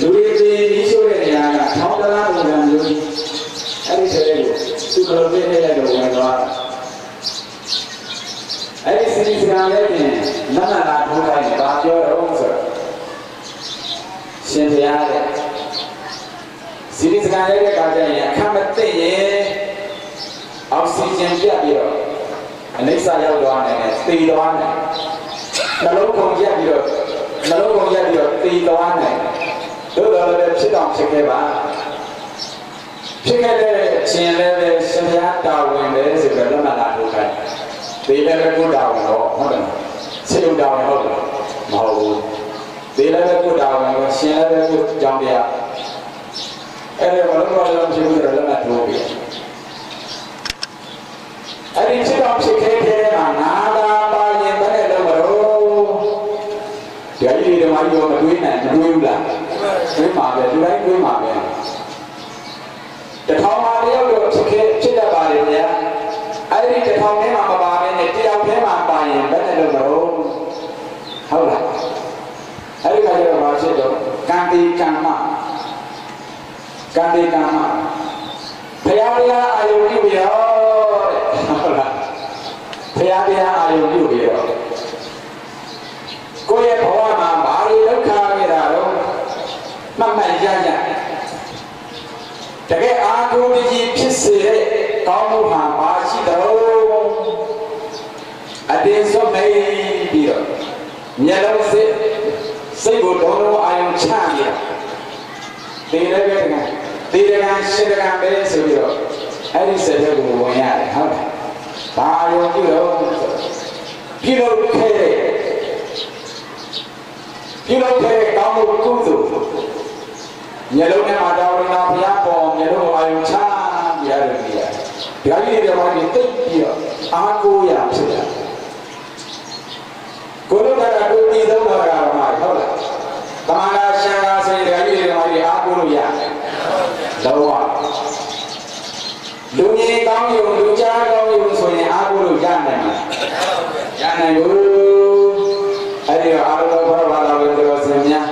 လူတွေပြီးရှို့တဲ့နေရာကထောင်းတလားပုံစံမျိုးအဲ့ဒီတဲ့ကိုသူကလုံးနဲ့လည်းတော့ဝင်သွားတာအဲ့ဒီစီဒီစံလည်းပြင်နာနာလာထိုးလိုက်ပါပြောတော့ဆိုတော့ရှင်ဘုရားတဲ့စီဒီစံရဲ့ကကြရင်အခမသိရင်အောက်ဆီဂျင်ပြတ်ပြီးတော့အနိစ္စရောက်သွားတယ်သေသွားတယ်နှလုံးကုန်ရက်ပြီးတော့သေသွားတယ်တို့တော်လည်းဖြစ်တော့ဖြစ်ခဲ့ပါဖြစ်ခဲ့တဲ့အချိန်လည်းပဲရှင်ဘုရားတာဝန်ပဲဆိုပြီးတော့လက်မှတ်လာထိုးခိုင်းသေလည်းပဲကိုတာဝန်တော့ဟုတ်တယ်စေုံတာဝန်ဟုတ်တယ်မဟုတ်ဘူးသေလည်းပဲကိုတာဝန်ပဲရှင်လည်းပဲကိုကြောင်းတရားအဲ့ဒါဘာလို့လဲဖြစ်ပြီးတော့လက်မှတ်ထိုးပြီးအဲ့ဒီဖြစ်တော့ဖြစ်ခဲ့တဲ့မှာနာတာပါရင်ဘယ်နဲ့တော့မလို့ဒီအကြီးတွေမှာရောမတွေးနိုင်မတွေးဘူးလားတွေးမှာပဲဒီတိုင်းတွေးမှာပဲတထောင်ပါတယောက်တော့ဖြစ်တတ်ပါလေဗျာအဲ့ဒီတထောင်ထဲမှာမပါဘဲနဲ့တယောက်ထဲမှာပါရင်ဘယ်နဲ့တော့မလို့ဟုတ်လားအဲ့ဒီကကျတော့ဘာဖြစ်တော့ကံတိကံမဘုရားတရားအာယုပြုရောဟုတ်လားဘုရားတရားအာယုပြုပြီးတော့ကိုယ့်ရဲ့ဘဝမှာဘာတွေဒုက္ခခဲ့တာတော့မှတ်မှတ်ရရတကယ်အာဟုကြီးဖြစ်စေတဲ့ကောင်းမှုမှာပါရှိတော့အတင်းစွတ်မိတ်ပြီးတော့မျက်လုံးစိတ်ကိုတော်တော်အာယုချရဒီလည်းပဲဒီကံရှင်ကံပဲဆိုပြီးတော့အဲ့ဒီစက်တဲ့ကိုဝင်ရတယ်ဟုတ်လားဘာရောပြုလို့ပြုလုပ်ခဲ့ကောင်းမှုကုသိုလ်ညလုံးနဲ့မှာတော်ရင်ဘုရားပေါ်ညလုံးအာယုချပြရတယ်ဒီကကြီးတွေမှာတိတ်ပြီးတော့အာကိုရဖြစ်တာကိုလိုကကိုတည်သုံးတာကမှဟုတ်လားတမန်တော်ရှင်ကဆိုရင်ဒီကကြီးတွေမှာအာကိုလို့ရတယ်လောကလူကြီးကောင်းရုံလူကြားကောင်းရုံဆိုရင်အားကိုးလို့ရနိုင်မှာရနိုင်ဘူးအဲ့ဒီတော့အာရုံတော်ဘာသာဝင်တော်စင်များ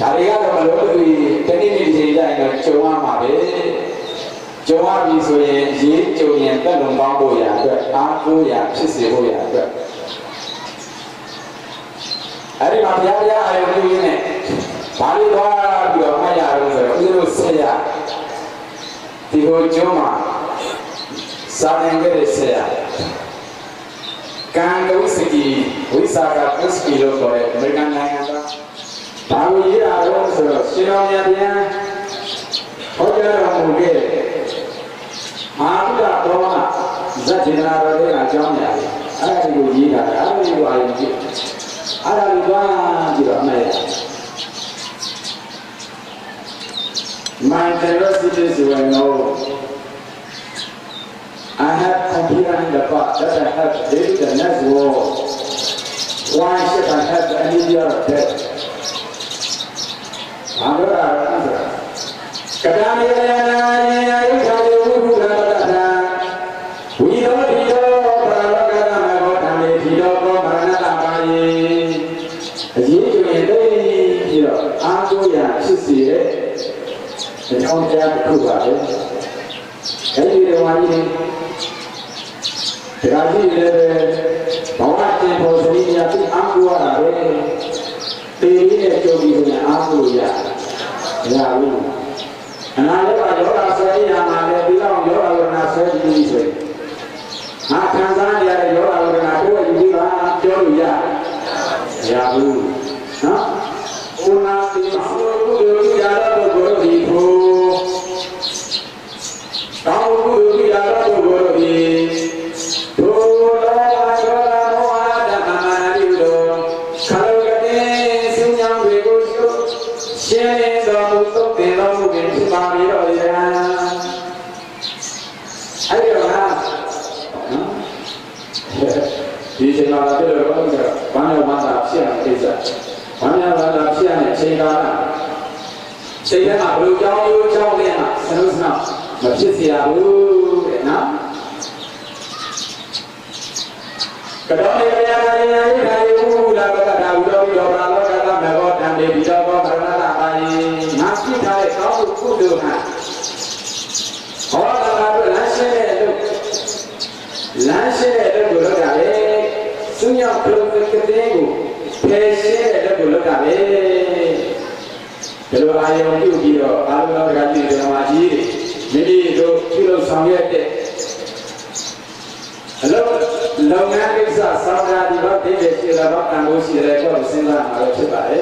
ဒါတွေကတော့မလို့ဒီတနည်းနည်းချိန်ကြရင်တော့ကြုံရမှာပဲကြုံရပြီဆိုရင်ရေးကြုံရင်တက်လုံပေါင်းဖို့ရအတွက်အားကိုးရဖြစ်စေဖို့ရအတွက်အဲ့ဒီမှာဘုရားတရားအာရုံပြုရင်းနဲ့ဘာလို့သွားပြီးတော့မှတ်ရတော့ဆိုတော့ဦးဇင်းတို့ဆက်ရဒီလိုကျုံးမှာစ Saling dari saya. Kang Wisiki, Wisaka Wisiki lo boleh memberikan layanan. Tahu ya orang sinomnya dia. Hoja orang mungkin. Aku tak tahu nak. Jadi nak ada ajarnya. Ada ibu jika, ada ibu ayah jika, ada ibu jika mana. My generosity is well known. I have computer in the past that I have built the next world. Why should I have any year of death? We don't need Trong gia cụ vậy, cái gì đều hay đi, cái gì đều bảo là trên phố đi nhà thì ăn qua là đấy, tiền đi để cho đi nhà ăn rồi ya luôn, anh ấy là chỗ nào sẽ đi nhà mà để đi đâu chỗ nào sẽ đi rồi, tham gia đi là chỗ nào cũng đi là chỗ rồi ya luôn, hả? Una di mahmud di dalam bergodi pro, tahu di dalam bergodi, tolong kalau ada mana diudo, kalau kene senyum berujo, siapa yang untuk dalam mungkin semari doya, ayo lah, di sini ada orang banyak mantap siang kita. Mana ada siapa yang cakap, saya nak perlu jauh ni nak, senang, macam siapa nak. Kalau dia ada dah berlalu kata mereka dan dia bicara kerana tak baik, nasi cari kau kudu nak. Orang kata lansia itu boleh kali, sunyap belum ketemu. Pese ada boleh kali. Kalau ayam itu kilo, kalau gaji dalam haji, jadi itu kilo sampai deh. Longan bisa sampai di bawah dia sila bawah tangguh sila kalau sila malu cepat.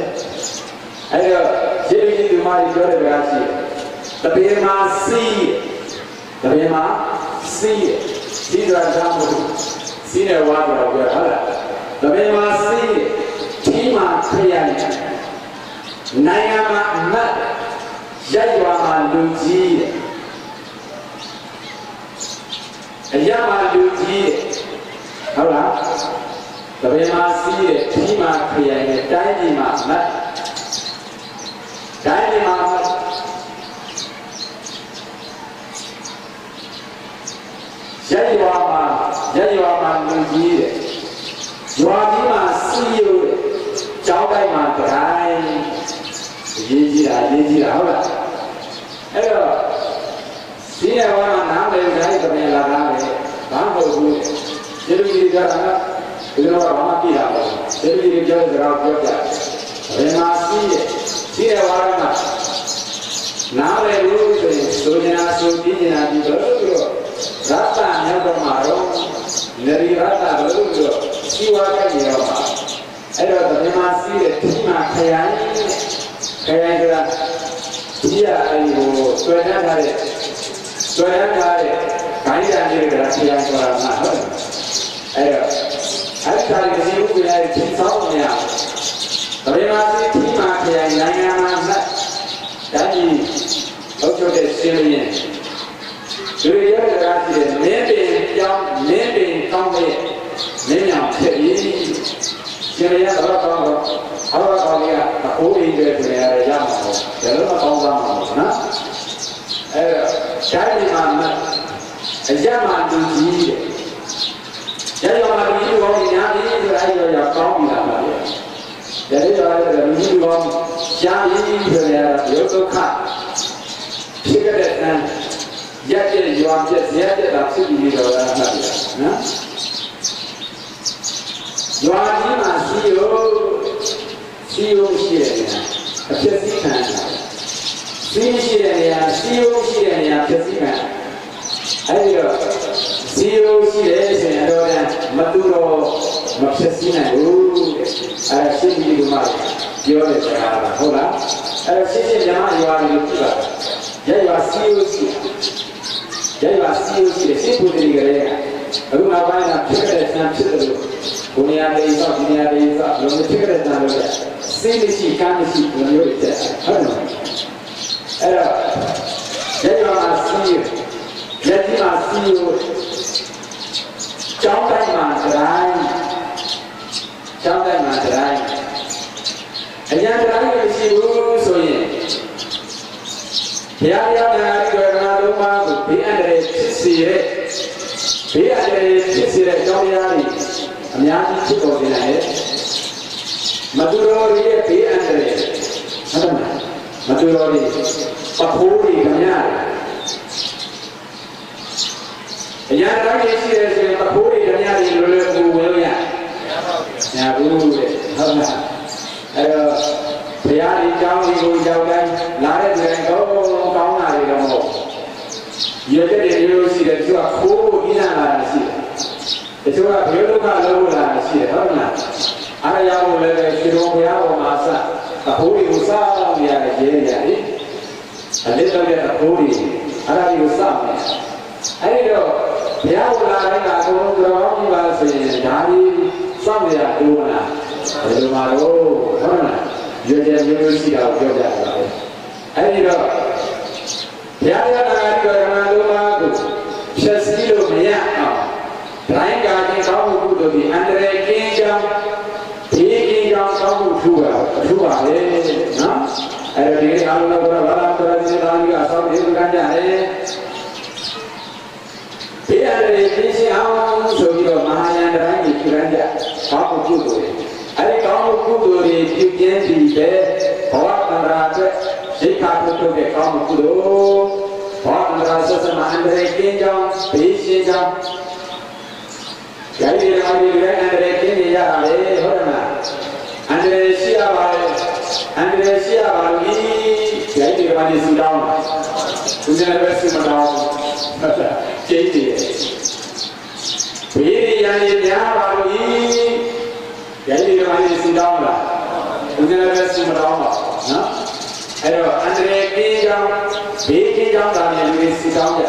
Ayo, jadi itu mari kita berhaji. Tapi masih tidak jamu, sini wajar berhala. Tapi masih Tima kriyan, nayama mat, jaywa maluji, ayama maluji, apa? Tapi masih tima kriyan, dai mat, jaywa maluji, jual masih cháu đây mà phải ai gì là không ạ? Thế rồi, tí này qua nắm lên cái cái này là ra đấy, bán đồ vui, chứ đi ra đó, cứ nó bảo mà kia rồi, chứ đi chơi rồi đâu chơi cả, vậy mà tí này qua đây mà nắm lên luôn rồi, số tí nhà đi rồi, rát ta nhau đâu mà đâu, nari rát ta rồi, khi qua cái gì đâu mà. Ada terima terima kaya kita dia ayo suara dari kaya dari kerajaan orang mana ayo ada kali kesini punya pisaunya terima kaya yang mana jadi ojo deh sini dia kerajaan mungkin kamu yang ini Jadi ya kalau dia tak boleh dia jam, jadi apa orang mana? Jadi mana? Zaman dulu, jadi orang ini orang ini ada yang kau bilang dia. Jadi orang ini orang yang ini dia itu kan, sekarang jadi jual jadi tak sih di dalam dia, Jualan masih CEO sihnya, kepikiran, CEO sihnya kepikiran. Ayo, စီရိုးရှိတယ်ဆိုရင်တော့မတူတော့မဖြစ်စည်းနိုင်ဘူးအဲရှင်းပြီးဒီမှာပြောတယ်ဆိုတာဟုတ်လားအဲရှင်းရှင်းညမရွာတွေလို့ပြောတာရဲရွာစီရိုးရှိတယ်ရှင်းဖို့တည်းကြတယ်အခုနောက်ပိုင်းကဖြစ်တဲ့ဆန်းဖြစ်တယ်လို့ဘုံရလေးတော့ဒီနေရာလေးတော့လုံးဝဖြစ်တဲ့ဆန်းလို့စိတ်မရှိကမ်းမရှိဘယ်လိုလဲဟုတ်တယ်အဲ့တော့ရဲရွာစီရိုးလက်ဒီမှာစီရိုးကျောင်းတိုင်းမှာတိုင်းအញ្ញံတိုင်းမရှိဘူးဆိုရင်ဘုရားတရားနာရီတော်နာတော်မှာကိုဘေးအန္တရာယ်ဖြစ်စေတဲ့ကျောင်းတရားတွေအများကြီးဖြစ်ပေါ်နေတယ်မတူတော်ရဲ့ဘေးအန္တရာယ်ဟုတ်တယ်မတူတော်ရဲ့ပဖိုးတွေခင်ဗျာအရာတိုင်းရှိတယ်ဆိုရင်ပဖိုးတွေခင်ဗျာတွေလွယ်လွယ်ကူဝင်လို့ရညာဘူးတဲ့ဟုတ်လားအဲ့တော့ဘုရားဒီကျောင်းဒီကိုရောက်တိုင်းလာတဲ့တွင်ကောင်းတာတွေတော့မဟုတ်ရတဲ့တွေမျိုးရှိတယ်သူကခိုးဖို့ပြင်းလာတာရှိတယ်တချို့ကဘေးဒုက္ခလုံးလို့လာတာရှိတယ်ဟုတ်လားအားရဖို့လည်းရှင်တော်ဘုရားပေါ်မှာစပဖိုးတွေကိုစားနေရတယ်ရေးရတယ်အလေးတော်တဲ့ပဖိုးတွေအားရကိုစားမယ်အဲ့ဒီတော့ဘုရားဝလာတိုင်းကအကုန်လုံးကြောင်းပြီးပါဆိုရင်ဒါဒီစောင့်ရတူလားဘယ်လိုမှာတော့ဟုတ်လားရွေးမျိုးရှိတာကိုပြောကြတာပဲအဲ့ဒီတော့ဘုရားတရားနာရီတော်နာတော်မှာကိုဖြည့်စည်းလို့မရအောင်တိုင်းကာခြင်းကောင်းမှုကုသိုလ်ဒီအန္တရာယ်ကင်းကြောင်းဒီကင်းကြောင်းကောင်းမှုထူပါလေနော်အဲ့ဒီအားလုံးကဘာသာတော်ဒီနာရီကဆောင်းနေကြကြတယ်ဒီအရေသိရှိအောင်ဆိုပြီးတော့မဟာယန္တတိုင်းကြီးပြန်ကြကောင်းမှုကုသိုလ်တွေအဲဒီကောင်းမှုကုသိုလ်တွေပြုကျင်းပြီးပဲဘဝတန္တရာအတွက်ရိက္ခာပုထုတဲ့ကောင်းမှုကုသိုလ်ဘဝတန္တရာဆက်စမအန္တရာယ်ကင်းကြောင်းဘေးရှင်းကြောင်းကြိုက်ရတာဒီလည်းအန္တရာယ်ကင်းနေရတာလေဟုတ်တယ်မလားအန္တရာယ်ရှိရပါလေအန္တရာယ်ရှိရပါလို့ကြိုက်တယ်ဘာလို့စူတောင်းသူလည်းပဲစူမတောင်းကျိတ်တယ်ဘေးရန်ရများပါလို့ရိုင်းဒီကမှလည်းစူတောင်းလာသူလည်းပဲစူမတောင်းပါနော်အဲ့တော့အန္တရာယ်ကင်းကြောင်းဘေးကင်းကြောင်းတာလည်းလူစူတောင်းကြ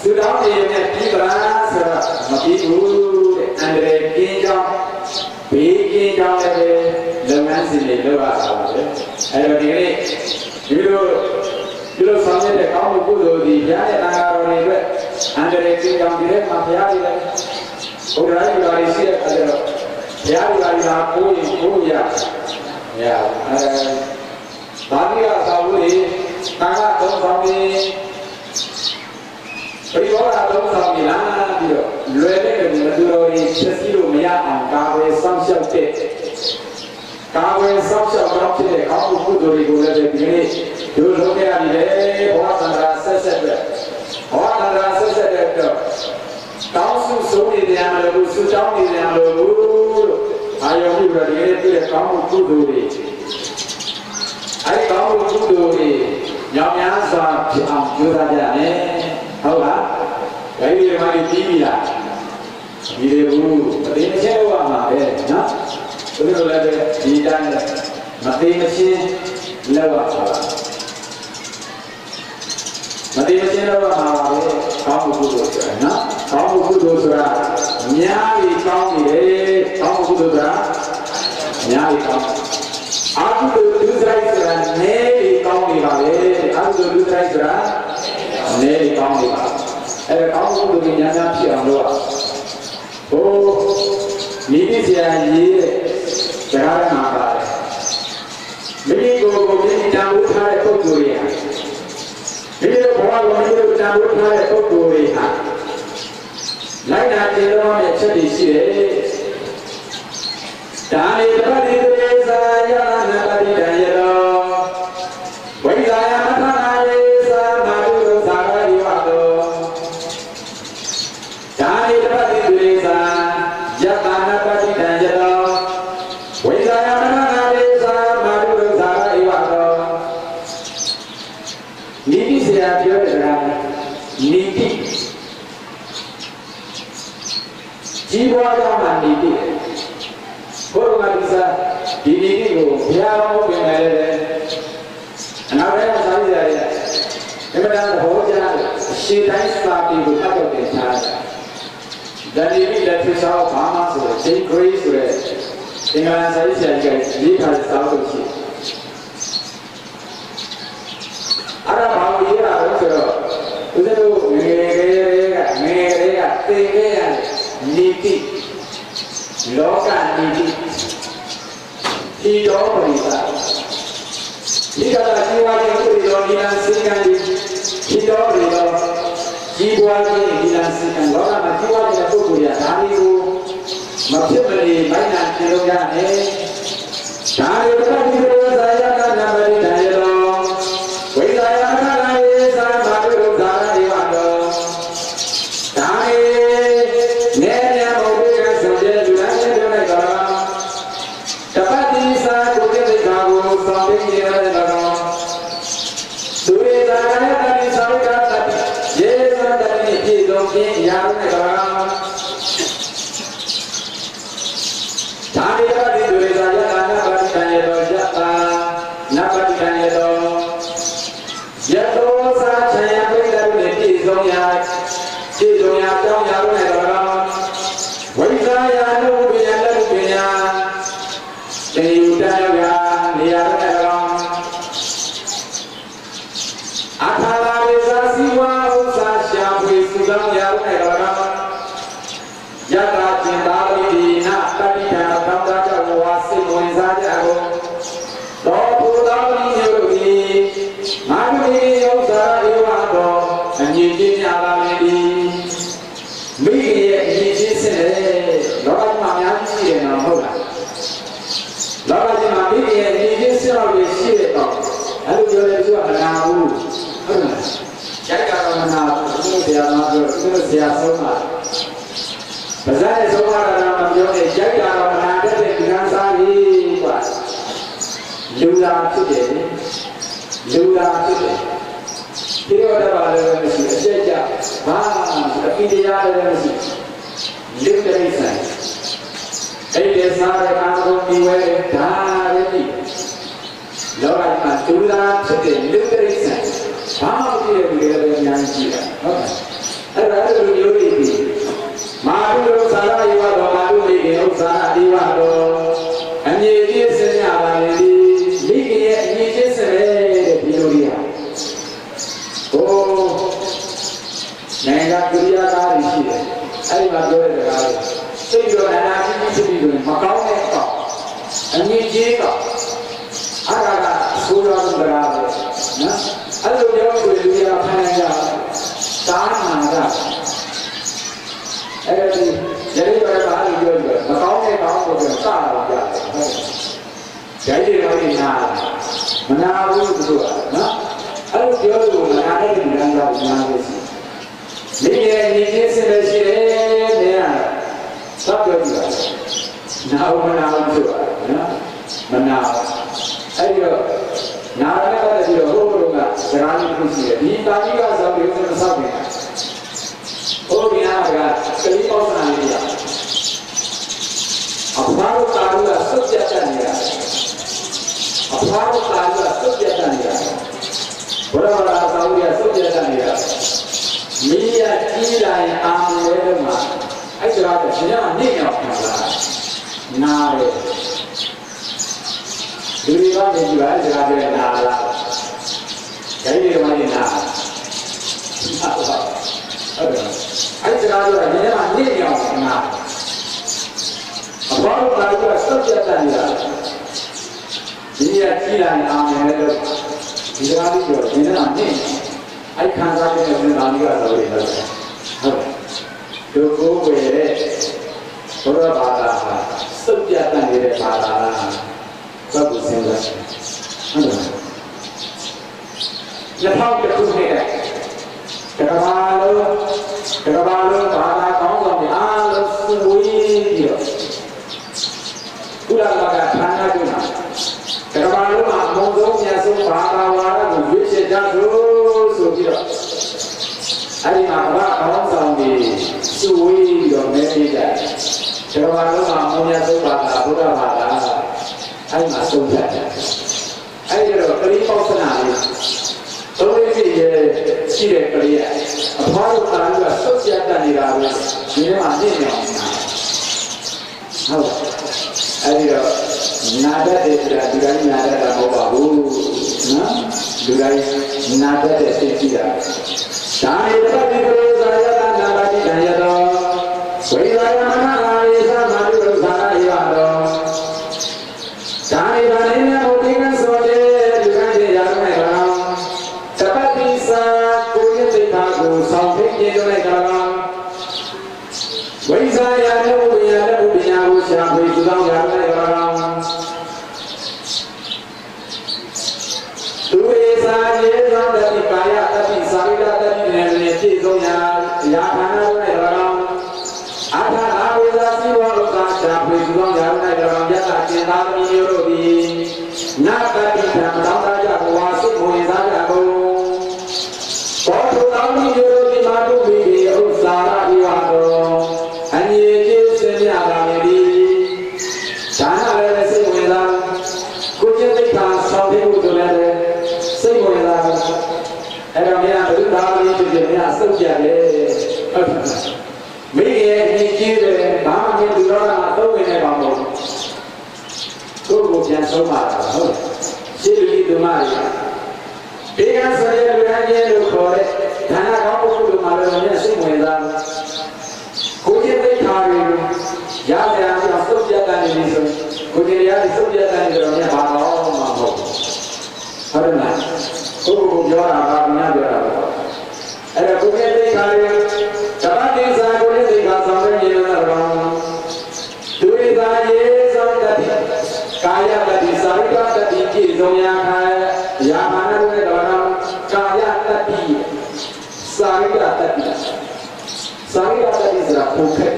စူတောင်းနေရင်ပြီးပါဆိုတော့မပြီးဘူးတဲ့အန္တရာယ်ကင်းကြောင်းဘေးကင်းကြောင်းလည်းလုပ်ငန်းစဉ်တွေလုပ်ရတာပါပဲအဲ့တော့ဒီကနေ့ဒီလိုဆောင်ရတဲ့ကောင်းမှုကုသိုလ်ဒီဘုရားရဲ့အာဃာတော်တွေအတွက်အန္တရာယ်ကင်းကြောင်းဒီထဲမှာဘုရားတွေလည်းဘုရားကြီးပါရရှိတဲ့အခါကျတော့ဘုရားကြီးပါလာကိုယ်ရင်ကိုယ်ရဘာတိကသာဝေတာကသုံးဆောင်ပြီးပရိဘောဂသုံးဆောင်ပြီးလာပြီးတော့လွယ်တဲ့မတူတော်ကြီးဖြစ်စီလို့မရအောင်ကာဝယ်ဆောင်ရှောက်တဲ့ကာဝယ်ဆောင်ရှောက်တော့ဖြစ်တဲ့ကောင်းမှုကုသိုလ်တွေကိုလည်းဒီနေ့ဒုလုံးခဲ့ရတယ်ဘဝတန္တရာဆက်တဲ့ဘဝတန္တရာဆက်တဲ့တော့တောင်းစုဆုံးနေတယ်မလို့စုတောင်းနေတယ်မလို့အာယုံပြီးတော့ဒီနေ့ပြည့်တဲ့ကောင်းမှုကုသိုလ်တွေအဲဒီကောင်းမှုကုသိုလ်တွေညောင်များစွာဖြစ်အောင်ကြိုးစားကြမယ်ဟုတ်လားဒါကြီးတွေမှပြီးပြီလားဒီတွေဘူးမသိမချင်းလို့ရမှာပဲနော်သူတို့လည်းဒီတိုင်းမသိမချင်းလောက်ရပါမသိမချင်းလောက်ရမှာပဲကောင်းမှုကုသိုလ်ဆိုတာနော်ကောင်းမှုကုသိုလ်ဆိုတာများပြီးကောင်းနေတယ်ကောင်းမှုကုသိုလ်ဆိုတာများပြီးကောင်းအာဟုတုဒုစရိုက်ဆိုတာနည်းပြီးကောင်းနေပါလေအာဟုတုဒုစရိုက်ဆိုတာနည်းပြီးကောင်းနေပါအဲကောင်းမှုကုသိုလ်များများဖြစ်အောင်လို့ဟိုမိမိဆရာကြီးတဲ့ကြားရမှာပါတယ်မိမိကိုယ်ကိုမိမိတန်ဖိုးထားတဲ့ပုဂ္ဂိုလ်တွေဟာမိမိတို့ဘဝကိုမိမိတို့တန်ဖိုးထားတဲ့ပုဂ္ဂိုလ်တွေဟာလိုက်နာကြလို့ရတဲ့ချက်တွေရှိတယ်ဒါလေးတပတ်ဒီသေစာယနာပတိတံယရောဝိဇာယမထနာယေသာမာတုသာဂရိဝတောဒါလေးတပတ်ဒီသေစာယတာနာပတိတံယရောဝိဇာယမထနာယေသာမာတုသာဂရိဝတောနိတိဆရာပြောတယ်ကနိတိ ကြီးပွားကြောင်းမှနေပြီဘုရားမတိစာဒီဒီကိုဘုရားဟောပြင်တယ်အနာဂတ်စာရည်ရတယ်အမှန်တရားဟောကြားရှေ့တိုင်းစာပေကိုဖတ်တော့တင်ထားတယ်ဒါဒီပြီးလက်ထူစာဘာမှဆိုတော့ J Grace ဆိုတဲ့သင်္ကန်းစာရည်ဆရာကြီးကရေးထားတဲ့စာအုပ်ရှိအဲ့ဒါဘာလို့ရေးရလဲဆိုတော့ဦးဇင်းတို့ငယ်ငယ်တွေကသင်ခဲ့ရတဲ့နီတိလောကနီတိဒီတော်ပရိသတ်ဒီကတာជីវာခြင်းဥပဒေတော်ဒီလန်စေကံဒီတော်ပရိသတ်ជីវာခြင်းဒီလန်စေကံလောကမှာជីវာခြင်းပုဂ္ဂိုလ်ရဒါတွေကိုမဖြစ်မနေမိုက်နှံပြုလုပ်ရတယ်ဒါတွေတစ်ခါဒီလိုဇာယကနာမရိဒံရောဝိဇာယကနာရေသာမာတုဒ္ဒါရေဝတောဒါတွေနေနေဘုရားကဆိုတဲ့လူတိုင်းပြောလိုက်တော့တပတ်ဒီစာကိုပြတဲ့ကာကိုဆောင်ပြရတဲ့တော့သူတွေသာလည်းတတိဆောင်တာတတိရေသံတတိပြည့်စုံခြင်းရာနဲ့တော့ဒါတွေကဒီတွေသာယနာနာပတိတံရတော့ယတာနာပတိတံရတော့ယတောသာချယပိတ္တရုနဲ့ပြည့်စုံရာကြောင်းရာနဲ့တော့ဝိဇာယနုပယလက်ပညာတေယုတယောနေရာနဲ့တော့အခါလာရေသာစီဝါဥစ္စာရှာဖွေစုဆောင်ရာနဲ့တော့ယတာကျင်သာရိနာတတိယသောတာကြောင့်ဝါစိတ်ဝင်စားကြကုန်သောဘုရားမိမျိုးသည်မာနုရေဥစ္စာဧဝတော်အညီချင်းများပါမည်မိရဲ့အညီချင်းစတဲ့လောကမှာအများကြီးရှိတယ်နော်ဟုတ်လားလောကကြီးမှာမိရဲ့အညီချင်းစတော့ရှိတယ်တော့အဲ့လိုပြောတယ်သူကမနာဘူးဟုတ်လားရိုက်ကတော့မနာဘူးသူဆရာမပြောသူဆရာဆုံးမှာပါဇာရဲ့ဆုံးမတာမပြောနဲ့ရိုက်ကတော့မနာတဲ့ဒီကံစားကြီးကွာလူလာဖြစ်တယ်လူလာဖြစ်တယ်ဒီတော့တပါလည်းမရှိအကျက်ကြဘာအပိတရားလည်းမရှိလူတိရစ္ဆာန်အဲ့ဒီစားတဲ့ကာမဂုဏ်ဒီဝဲဒါလည်းပြီလောကမှာဒုလာဖြစ်တဲ့လူတိရစ္ဆာန်ဘာမှမဖြစ်တဲ့လူတွေလည်းအများကြီးရှိတာဟုတ်ကဲ့အဲ့ဒါအဲ့လိုမျိုးတွေပြီမာတုရောသာရယောတော်မာတုမိကေဥစ္စာအဝတော်အမြဲတည်းစင်ရပါလေဒီမိကေရဲ့အမြဲတည်းစင်တဲ့ဒီလိုကြီးဟာဟိုနိုင်ငံကုရိယာသားတွေရှိတယ်အဲ့ဒီမှာပြောတဲ့စကားတွေစိတ်ရောအနာကြီးဖြစ်ပြီးတော့မကောင်းတဲ့အအမြင့်ကြီးကအားကဆိုးတော်စကားပဲနော်အဲ့လိုပြောဆိုလူရဖန်နိုင်ကြတာနာကအဲ့ဒီရည်ရွယ်ပါလို့ပြောပြီးတော့မကောင်းတဲ့ကောင်းကိုစလာကြတယ်ဟုတ်ဂျိုင်းတွေတော့နာမနာဘူးသူကနော်အဲ့လိုပြောလို့မနာတဲ့ဉာဏ်ကနားလို့ရှိမိရဲ့ညီချင်းစင်လည်းရှိတယ်နေရသတ်ပြောကြည့်ပါနာမနာဘူးဆိုတာနော်မနာအဲ့ဒီတော့နာရတဲ့ကတည်းကဟိုဘုရားကစကားလေးဖြစ်ရှိတယ်ဒီတာကြီးကစောင့်ပြီးမစောင့်နေတာဟိုဒီနာကကလေးပေါင်းနာလေးရအဖားတို့တာတို့ကစွတ်ပြတ်တတ်နေတာအဖားတို့တာတို့ကစွတ်ပြတ်တတ်နေတာဘုရားဘာသာစာဝိရစွတ်ပြတ်တတ်နေတာမိရကြီးလာရင်အာမေတဲ့မှာအဲ့ဒါကရှင်ကနေရောက်တာလားနားတယ်ဒီလိုကနေကြည့်ပါအဲ့ဒါကနားလားဒါကြီးတွေကနေနားဟုတ်ပါဟုတ်တယ်အဲ့ဒါကတော့ဒီထဲမှာနေရောက်နားအဘောကလည်းစက်ပြတ်တယ်လားဒီရကြီးလာရင်အာမေတဲ့ဒီစကားလေးပြောဒီထဲမှာနေအဲ့ခံစားတဲ့ဉာဏ်ကြီးကတော့လေဟုတ်ဒုက္ခဝေတဲ့ဘုရားဘာသာဟာစုပ်ပြတ်နေတဲ့ဘာသာလားသတ်ဖို့စဉ်းစားဟုတ်လား2000ခုနှစ်ကတကဘာလုံးဘာသာကောင်းဆောင်ပြီးအားလုံးစုဝေးပြီးတော့ဘုရားကဌာနပြုမှာတကဘာလုံးမှာအမုံဆုံးမြတ်ဆုံးဘာသာဝါဒကိုရွေးချယ်ကြလို့ဆိုပြီးတော့အဲ့ဒီမှာဘာကောင်းဆောင်ပြီးစုဝေးပြီးတော့မဲပေးကြတယ် ဘာလုံးမှာမုံရသုဘာသာဘုရားဘာသာအဲ့မှာဆုံးဖြတ်တယ်အဲ့ဒီတော့ပရိပောက္ခနာလေးသုံးလေးပြည့်ရဲ့ရှိတဲ့ကလေးအဖွားတို့ကာလူကစုပ်ပြတ်နေတာပဲဒီထဲမှာနေနေအောင်ဟုတ်အဲ့ဒီတော့နာတတ်တယ်ဆိုတာဒီတိုင်းနာတတ်တာမဟုတ်ပါဘူးနော်ဒီတိုင်းနာတတ်တဲ့သိကြည့်တာဒါနဲ့တပတ်ဒီလိုဇာယတနာပါတိတံယတောဝိဇာယမနအာရိသမတုဒုသာယယောဒါနဲ့ဒါနဲ့မြတ်ဘုရားဆိုတဲ့ဒီတိုင်းရရမယ်ကောတပတ်ဒီစာကိုရတဲ့ခါကိုဆောင်ဖိတ်ကျင်းလိုက်တာဝိဇာယနဲ့ဝိယနဲ့ပညာကိုရှာဖွေစုဆောင်ရမယ်ကောသူရေစာရေသောတတိကာယတတိသာရိတတတိနဲ့ပြည့်စုံရာယာခန္ဓာနဲ့တော်အာထာအာဝိဇာစီဝဥစ္စာရှာဖွေစုဆောင်ရာနဲ့တော်ယတကျင်သာသမီးတို့သည်နာတတိဓမ္မသောတာကြဘဝစိတ်ဝင်စားကြကုန်ဘောဓသောသမီးတို့သည်မာတုမိဥစ္စာရိဝတော်အငြိကျေးစင်ရပါမည်ဒါနလည်းစိတ်ဝင်စားကိုကျင့်သိက္ခာဆောင်ပြီးမှုတို့လည်းစိတ်ဝင်စားအဲ့တော့မြတ်ဘုရားလေးဖြစ်ဖြစ်မြတ်စုပ်ကြတယ်ဟုတ်တယ်မိရဲ့အကြီးကြီးတယ်ဘာမှမသူတော်ကအသုံးဝင်နေပါမလို့ကိုယ်ကိုပြန်ဆုံးပါတာဟုတ်တယ်ရှိလူကြီးတို့မှဒီကဆိုရလူတိုင်းရဲ့လို့ခေါ်တဲ့ဌာနကောင်းမှုတို့မှလည်းမြတ်စိတ်ဝင်စားကိုကျင့်သိက္ခာတွေရရအောင်စုပ်ကြတယ်နေဆိုကိုကျင့်ရည်စုပ်ကြတယ်နေတော့မြတ်ဘာတော့မှမဟုတ်ဟုတ်တယ်လားကိုယ်ကိုပြောတာကဘုရားပြောတာပဲအဲ့ဒါကိုယ်ရဲ့သိက္ခာတွေဓမ္မတိစာကိုယ်ရဲ့သိက္ခာဆောင်ရည်လာတော့ဒုရိသာယေသောတတိကာယတတိသာရိကတတိပြည့်စုံရာခါယာမနာနဲ့တော်ကာယတတိသာရိကတတိသာရိကတတိဆိုတာပုခက်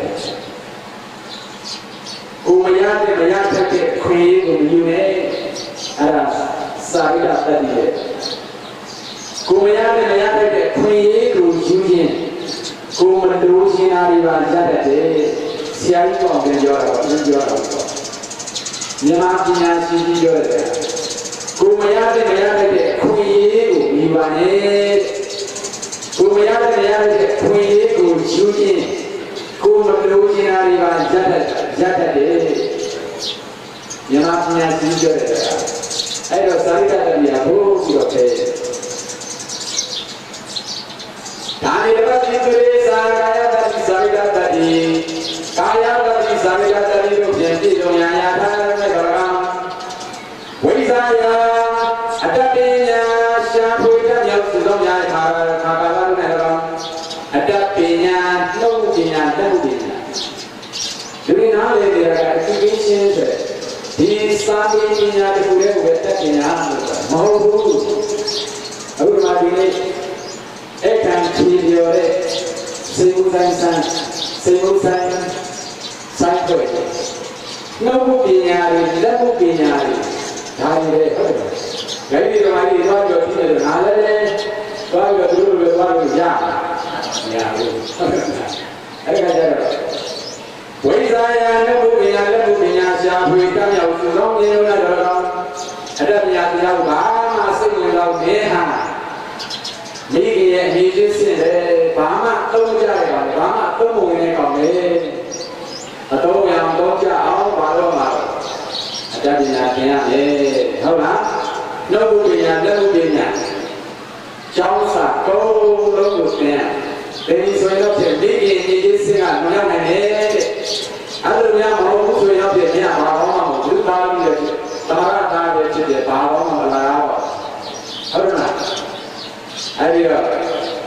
ကိုမရတဲ့မရတဲ့ခွေးကိုမယူနဲ့အဲ့ဒါသာရိကတတိရဲ့ကိုမရတဲ့မရတဲ့ခွေးကိုယူခြင်းကိုမတူရှင်အားတွေပါရတတ်တယ်ဆရာကြီးကပြောတာပြောတာမြန်မာပညာရှိကြီးပြောတယ်ကိုမရတဲ့မရတဲ့ခွေးကိုမိပါနဲ့ကိုမရတဲ့မရတဲ့ခွေးကိုယူခြင်းကိုမတူရှင်အားတွေပါရတတ်တယ်မြန်မာပညာရှိပြောတယ်အဲ့တော့သာရိကတတိယဘုရားပြီးတော့ပဲဒါနေပတိသူရေသာကာယတတိသာရိကတတိကာယတတိသာရိကတတိတို့ဖြင့်ပြည့်စုံရာယာထာနဲ့တော်ကဝိဇာယအတ္တပညာရှာဖွေတတ်မြောက်စုသောများခါကာလနဲ့တော်အတ္တပညာနှုတ်ပညာတတ်ပညာဒီနားလေတဲ့အတူတူရှင်းတဲ့ဒီစာပေပညာတခုလေးကိုတတ်ပညာမဟုတ်ဘူးအခုဒီမှာဒီနေ့အခန့်ဖြေပြောတဲ့စေမှုတိုင်းစေမှုဆိုင်တော့နှုတ်မှုပညာတွေလက်မှုပညာတွေဒါတွေဟုတ်တယ်ဒီလိုမှဒီတော့ပြောပြီးတယ်ငါလည်းသွားပြောသူတို့လည်းသွားလို့ရမရဘူးအဲ့ဒါကြတော့ဝိဇာယနှုတ်မှုပညာလက်မှုပညာရှာဖွေတတ်မြောက်စုဆောင်နေလို့တော့အဲ့ဒါပညာတရားဘာမှစိတ်ဝင်တော့နေဟာမိခင်ရဲ့အမြင့်ချင်းစစ်တယ်ဘာမှသုံးကြရပါဘူးဘာမှသုံးမဝင်နေကောင်းလေအတော့ရအောင်တော့ကြအောင်ဘာလို့မှာအတ္တပညာသင်ရမယ်ဟုတ်လားနှုတ်ပညာလက်ပညာကျောင်းစာတုံးလုံးကိုသင်ဒီဆိုရင်တော့မိခင်အမြင့်ချင်းစစ်ကမရောက်နိုင်နဲ့အဲ့လိုများမဟုတ်ဘူးဆိုရင်တော့ညဘာကောင်းမှမဟုတ်ဘူးသားပြီးတယ်သမရသားပဲဖြစ်တယ်ဘာကောင်းမှမလာတော့ဟုတ်လားအဲ့ဒီတော့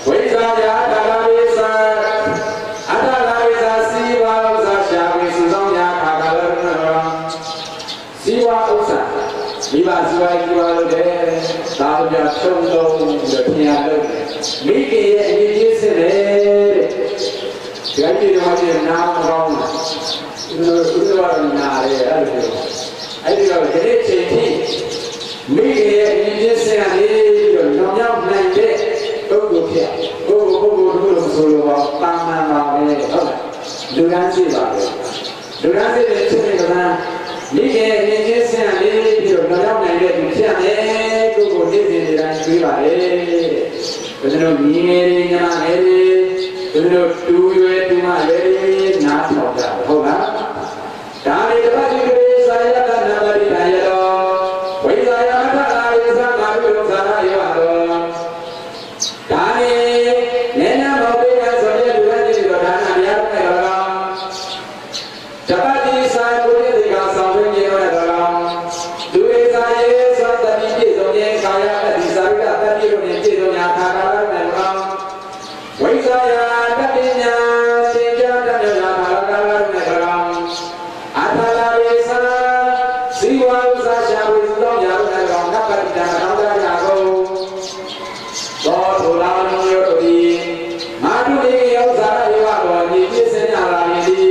ဝိဇာယတာလာဝိဇာအတ္တလာဝိဇာစီဝါဥစ္စာရှာဝိစုဆောင်ညာခါကာလရဏစီဝါဥစ္စာမိဘစီဝါကြီးဝါလို့တယ်သာဝပြထုံလုံးလို့ပြင်ရလို့မိခင်ရဲ့အမြင့်ကြီးစစ်တယ်တဲ့ဒီအကြည့်တော့ဒီနာမကောင်းတယ်ဥဒ္ဒဝရနာရဲ့အဲ့ဒီတော့ဒီနေ့ချိန်ထိမိခင်ရဲ့အမြင့်ကြီးစစ်ရတယ်လောင်ရောက်နိုင်တဲ့ပုဂ္ဂိုလ်ဖြစ်ပုဂ္ဂိုလ်တို့ဆိုလို့တာမန်ပါပဲဟုတ်လားလူရန်ရှိပါပဲ လူသားစိတ်နဲ့ချုပ်နေတာမိခင်အင်းချင်းဆင်းလေးပြီးတော့နောက်ရောက်နိုင်တဲ့သူဖြစ်တယ်ကိုကိုနေ့စဉ်နေ့တိုင်းတွေးပါလေဘယ်လိုညီငယ်တွေညီမငယ်တွေဘယ်လိုတူရွယ်တူမလေးတွေနားထောင်ကြဟုတ်လားဒါလေးတစ်ပတ်ဒီကလေးစာရကနာမတိတိုင်းရောဝိဇာယမထအာရိသမာဘုရောသာရယောတော်ဒါလေးနည်းနည်းတော့ပြေးရဆိုတဲ့လူတွေတော့ဒါနများတယ်တော့တပတ်ဒီစာကိုရတဲ့ကဆောင်ရင်းရတော့သူဧစာယေသတ္တိပြည့်စုံရဲ့ကာယအတ္တိစာရကတ္တိလို့ပြည့်စုံညာခါကာလနဲ့တော့ဝိဇာယတပညာသင်္ကြန်တရဏခါကာလနဲ့တော့အထာလာရေစာဇီဝဥစ္စာရှာဝိသောရာနဲ့တော့နပတိတံသောတာရာကိုသောဒုလာနုယောတိမာတုလေယောဇာရယောတော်ညီပြည့်စင်ရလာပြီ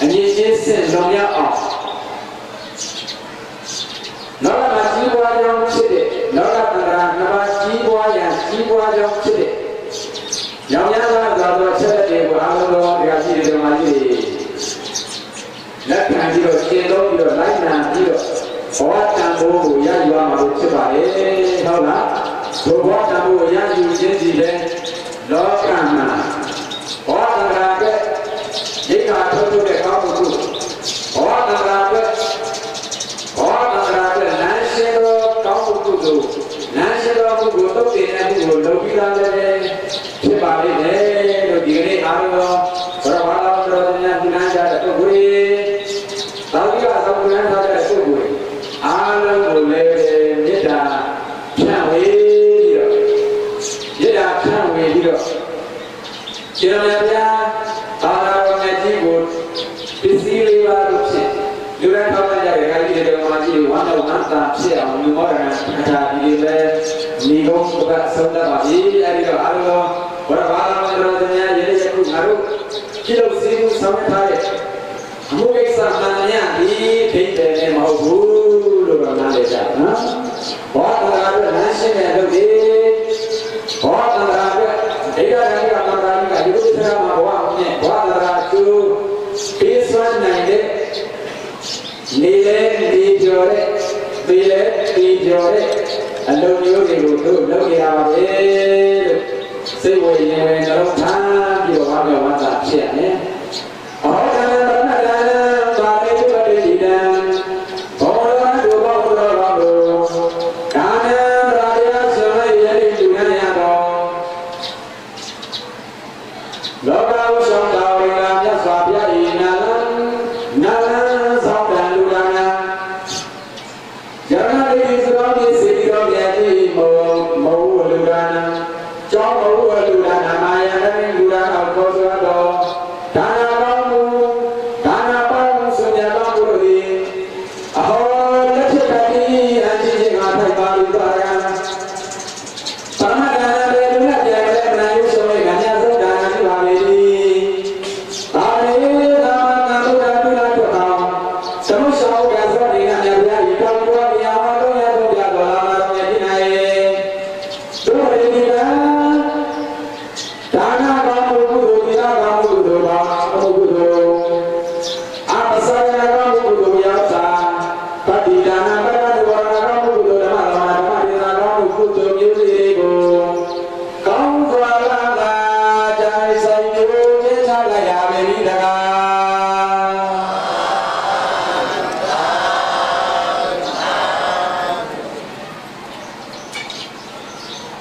အညီချင်းစင်လုံးရအောင်နောကမှာကြီးပွားကြောင်းဖြစ်တဲ့နောကတရာနှစ်ပါးကြီးပွားရန်ကြီးပွားကြောင်းဖြစ်တဲ့ရောင်ရမ်းသောသောချက်တွေကိုအားလုံးသောတရားရှိတဲ့ဓမ္မကြီးတွေလက်ခံပြီးတော့ရှင်းတော့ပြီးတော့လိုက်နာပြီးတော့ဘောတံဖို့ကိုရယူရမှာဖြစ်ပါလေဟုတ်လားဘုဘောတံဖို့ကိုရယူခြင်းစီတဲ့လောကမှာဘောတံရာကရိက္ခာထုတ်တဲ့ကောင်းမှုဘောတံရာကဘောတံရာကလမ်းရှင်းတော့ကောင်းမှုတို့လမ်းရှင်းတော့မှုကိုတုတ်တင်တဲ့မှုကိုလုပ်ပြီးသားလည်းဖြစ်ပါလိမ့်မယ်လို့ဒီကနေ့အားလုံးဘရဝါတော်တော်များဒီနာကြတဲ့ပုဂ္ဂိုလ်သာဝိကသောဉာဏ်ထားတဲ့ပုဂ္ဂိုလ်အားလုံးကိုလည်းမေတ္တာဖြန့်ဝေပြီးတော့မေတ္တာဖြန့်ဝေပြီးတော့ရှင်ရမဗျာသာသာတော်မြတ်ကြီးကိုပစ္စည်းလေးပါလို့ဖြင့်လူတိုင်းထောက်ကြတဲ့ခါကြီးတွေမှာကြီးဝမ်းတော်ဝမ်းသာဖြစ်အောင်လူမောဒနာအခါဒီလေးပဲမိဘုကဆုံးတတ်ပါပြီအဲဒီတော့အားလုံးဘရဘာလာမတော်တရားရေးရခုငါတို့ကြည့်လို့စီးမှုဆောင်ထားတဲ့အမှုကိစ္စမှန်များဒီဒိဋ္ဌိနဲ့မဟုတ်ဘူးလို့တော့နားလည်ကြနော်ဘောတရာကလမ်းရှင်းတဲ့လုပ်ဒီဘောတရာကဒိဋ္ဌိကမန္တရာကဒီလိုစကားမှာဘဝနဲ့ဘောတရာကျူပေးစွမ်းနိုင်တဲ့နေလေဒီကျော်တဲ့ပေးလေဒီကျော်တဲ့အလုံးမျိုးတွေကိုတို့လုပ်ကြရပါပဲလို့စိတ်ဝိညာဉ်နဲ့တော့ထားပြီးတော့ဘာလို့ဝါသာဖြစ်ရလဲဩဒါနဲ့ဘာနဲ့ဘာလေးတို့တွေဒီတန်ဘောရတို့ဘောရတော်ဒါနဲ့ရာရဆိုရည်လူနဲ့ရတော့လောကဝဆောင်တော်ရမြတ်စွာဘုရားဤနာလဆောင်းတန်လူကနာယရဏတိသရောတိစေတိရောမြတ်ကြီးမောလူကနာကျောင်းတော်လူကနာမာယရဏလူကနာကိုဆိုတော့ဒါနာပေါင်းမှုဒါနာပေါင်းမှုဆိုမြတ်တော်ဘုရားအဟောလက်ဖြစ်ပါသည်အချင်းချင်းငါထိုက်ပါလူပါကပရမဒါနာတွေလူနဲ့ပြန်လဲမနာရုဆိုရင်ငါညဆုံးဒါနာပြုပါလေဒါလေးသာမန်ဘုရားပြုလာတော့သမုရှောကသောဒီကမြတ်ဗျာဤတော်တော်ဗျာမတော်ရတော်ဗျာတော်လာတော်မြတ်ဒီနိုင်တို့ရည်ဒီကဒါနာကောင်းမှုကုသိုလ်သီလကောင်းမှုကုသိုလ်ပါမှုကုသိုလ်အပ္ပစယကောင်းမှုကုသိုလ်ရောက်တာပတ္တိဒါနာပရဒဝရကောင်းမှုကုသိုလ်ဓမ္မတော်ဓမ္မဒေသကောင်းမှုကုသိုလ်မျိုးစေ့ကိုကောင်းစွာလာတာကြိုင်ဆိုင်ကိုကျင်းထားလိုက်ရပြီတကား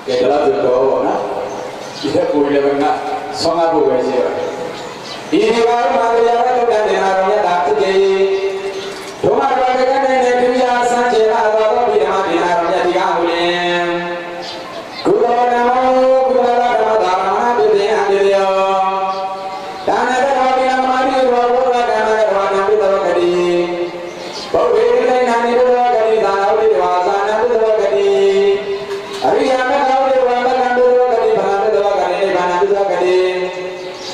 ကဲတော့တော့နော်ဒီကကိုယ်လည်းငါဆောင်းဖို့ပဲရှိပါတယ်ဒီဒီဘာမှမရတဲ့လုပ်တဲ့နေရာတော့ရတာဖြစ်တယ်ဒုမတော်ကလည်းနေပြရာစံချေလာတော့ဒီဓမ္မဒီနာတော့ရဒီကားဟုတ်လေကုသိုလ်နမောကုသိုလ်ဓမ္မသာမဏပိသေအန္တရောဒါနတော်ဒီနမတိရောဘုရားကံနဲ့ဘာနာပိတော်ကတိဘုရားလိန်နာနိရောဂတိသာဝိတဝါသာနာပိတော်ကတိအရိယာမေသောဝါမကံတို့ကတိဘာနာပိတော်ကတိနိဗ္ဗာန်ပိတော်ကတိ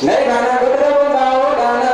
နိဗ္ဗာန်ကုတ္တဝတ္တဝဒါန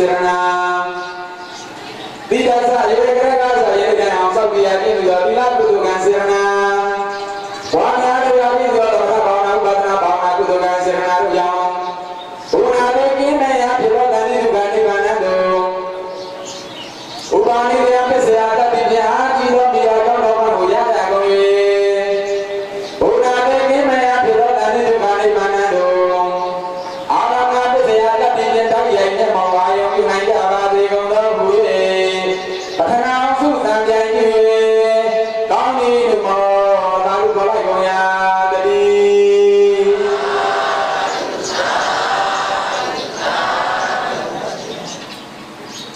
Sirana Tidak sah, jadi kira-kira saya ini kan angsa biar ini juga bila kutukan Sirana Wani ada yang ini juga bawa aku kutukan Sirana yang Unade kini ya bila tadi juga di mana tu Ubani dia pesada di dia haji lo biar kau orang hujan aku ini Unade kini ya bila tadi juga di mana tu Orang ada pesada di dia tak ya ini mau ayo kita ini apa di kau tahu ini Padahal sudah jadi kami mau lalu kalau kau ya jadi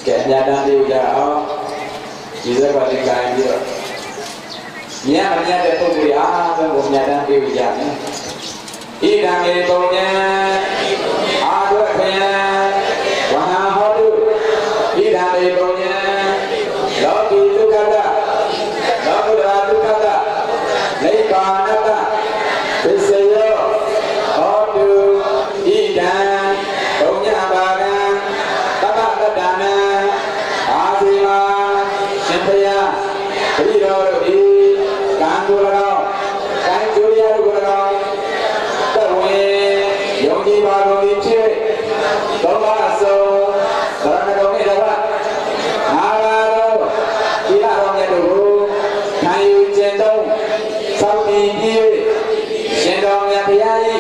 Kejadian di ujung, bisa balik kain dia. Nya namanya itu dia, kejadian di ujungnya. Idang itunya, aduknya, warna hadu. Idang itunya, lagu itu kata, lagu itu kata, lepas kata, sesuatu, hadu, idang, punya bagan, kata dana. Asima, Sempaya, Hiro, Kandu lagao, Kain Julia lagao, Tawe, Yogi Bago Dice, Tomaso, Baranago Medaba, Nagaro, Kilaro Medu, Kayu Jendong, Saudi Diwe, Jendong Yapiai,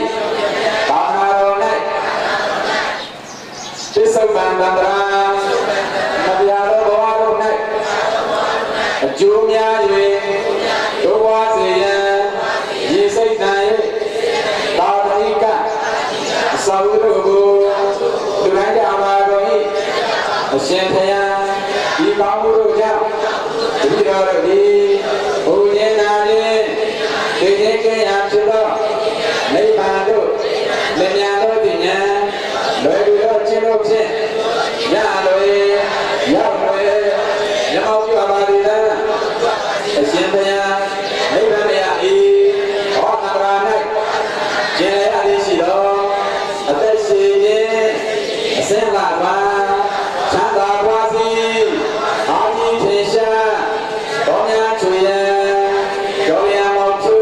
Kanaro Nai, Besok Bandara. Jumia ye, doa saya, Yesus naik, tawarika, saudaraku, dengan amaroi, Sempaya, di kampung jam, di luar di, hujan ada, kejadian yang sudah, lepas itu, lenyap dunia, lalu cendol cendol, ya loe, ya loe. Yang mau juga balik Sempaya, lepas dia ini, orang ramai, jadi ada silo, ada sini, selama, canda kuasi, hari Indonesia, banyak cuya, banyak maju,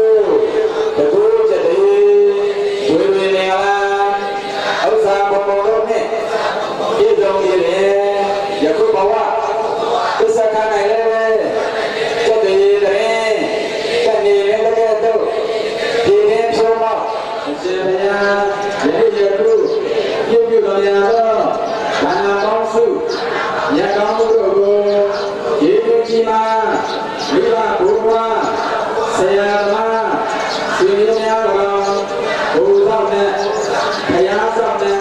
terus jadi, dua negara, usaha pembangunan, hidung ini, ya ku bawa. Usahakan aja, jadi deh, kan ini dekat tu, ini semua, sebenarnya jadi itu, itu dunia tu, karena bangsu, yang kamu dulu, itu cina, lima buah, siapa, sininya orang, usahanya, kayasanya,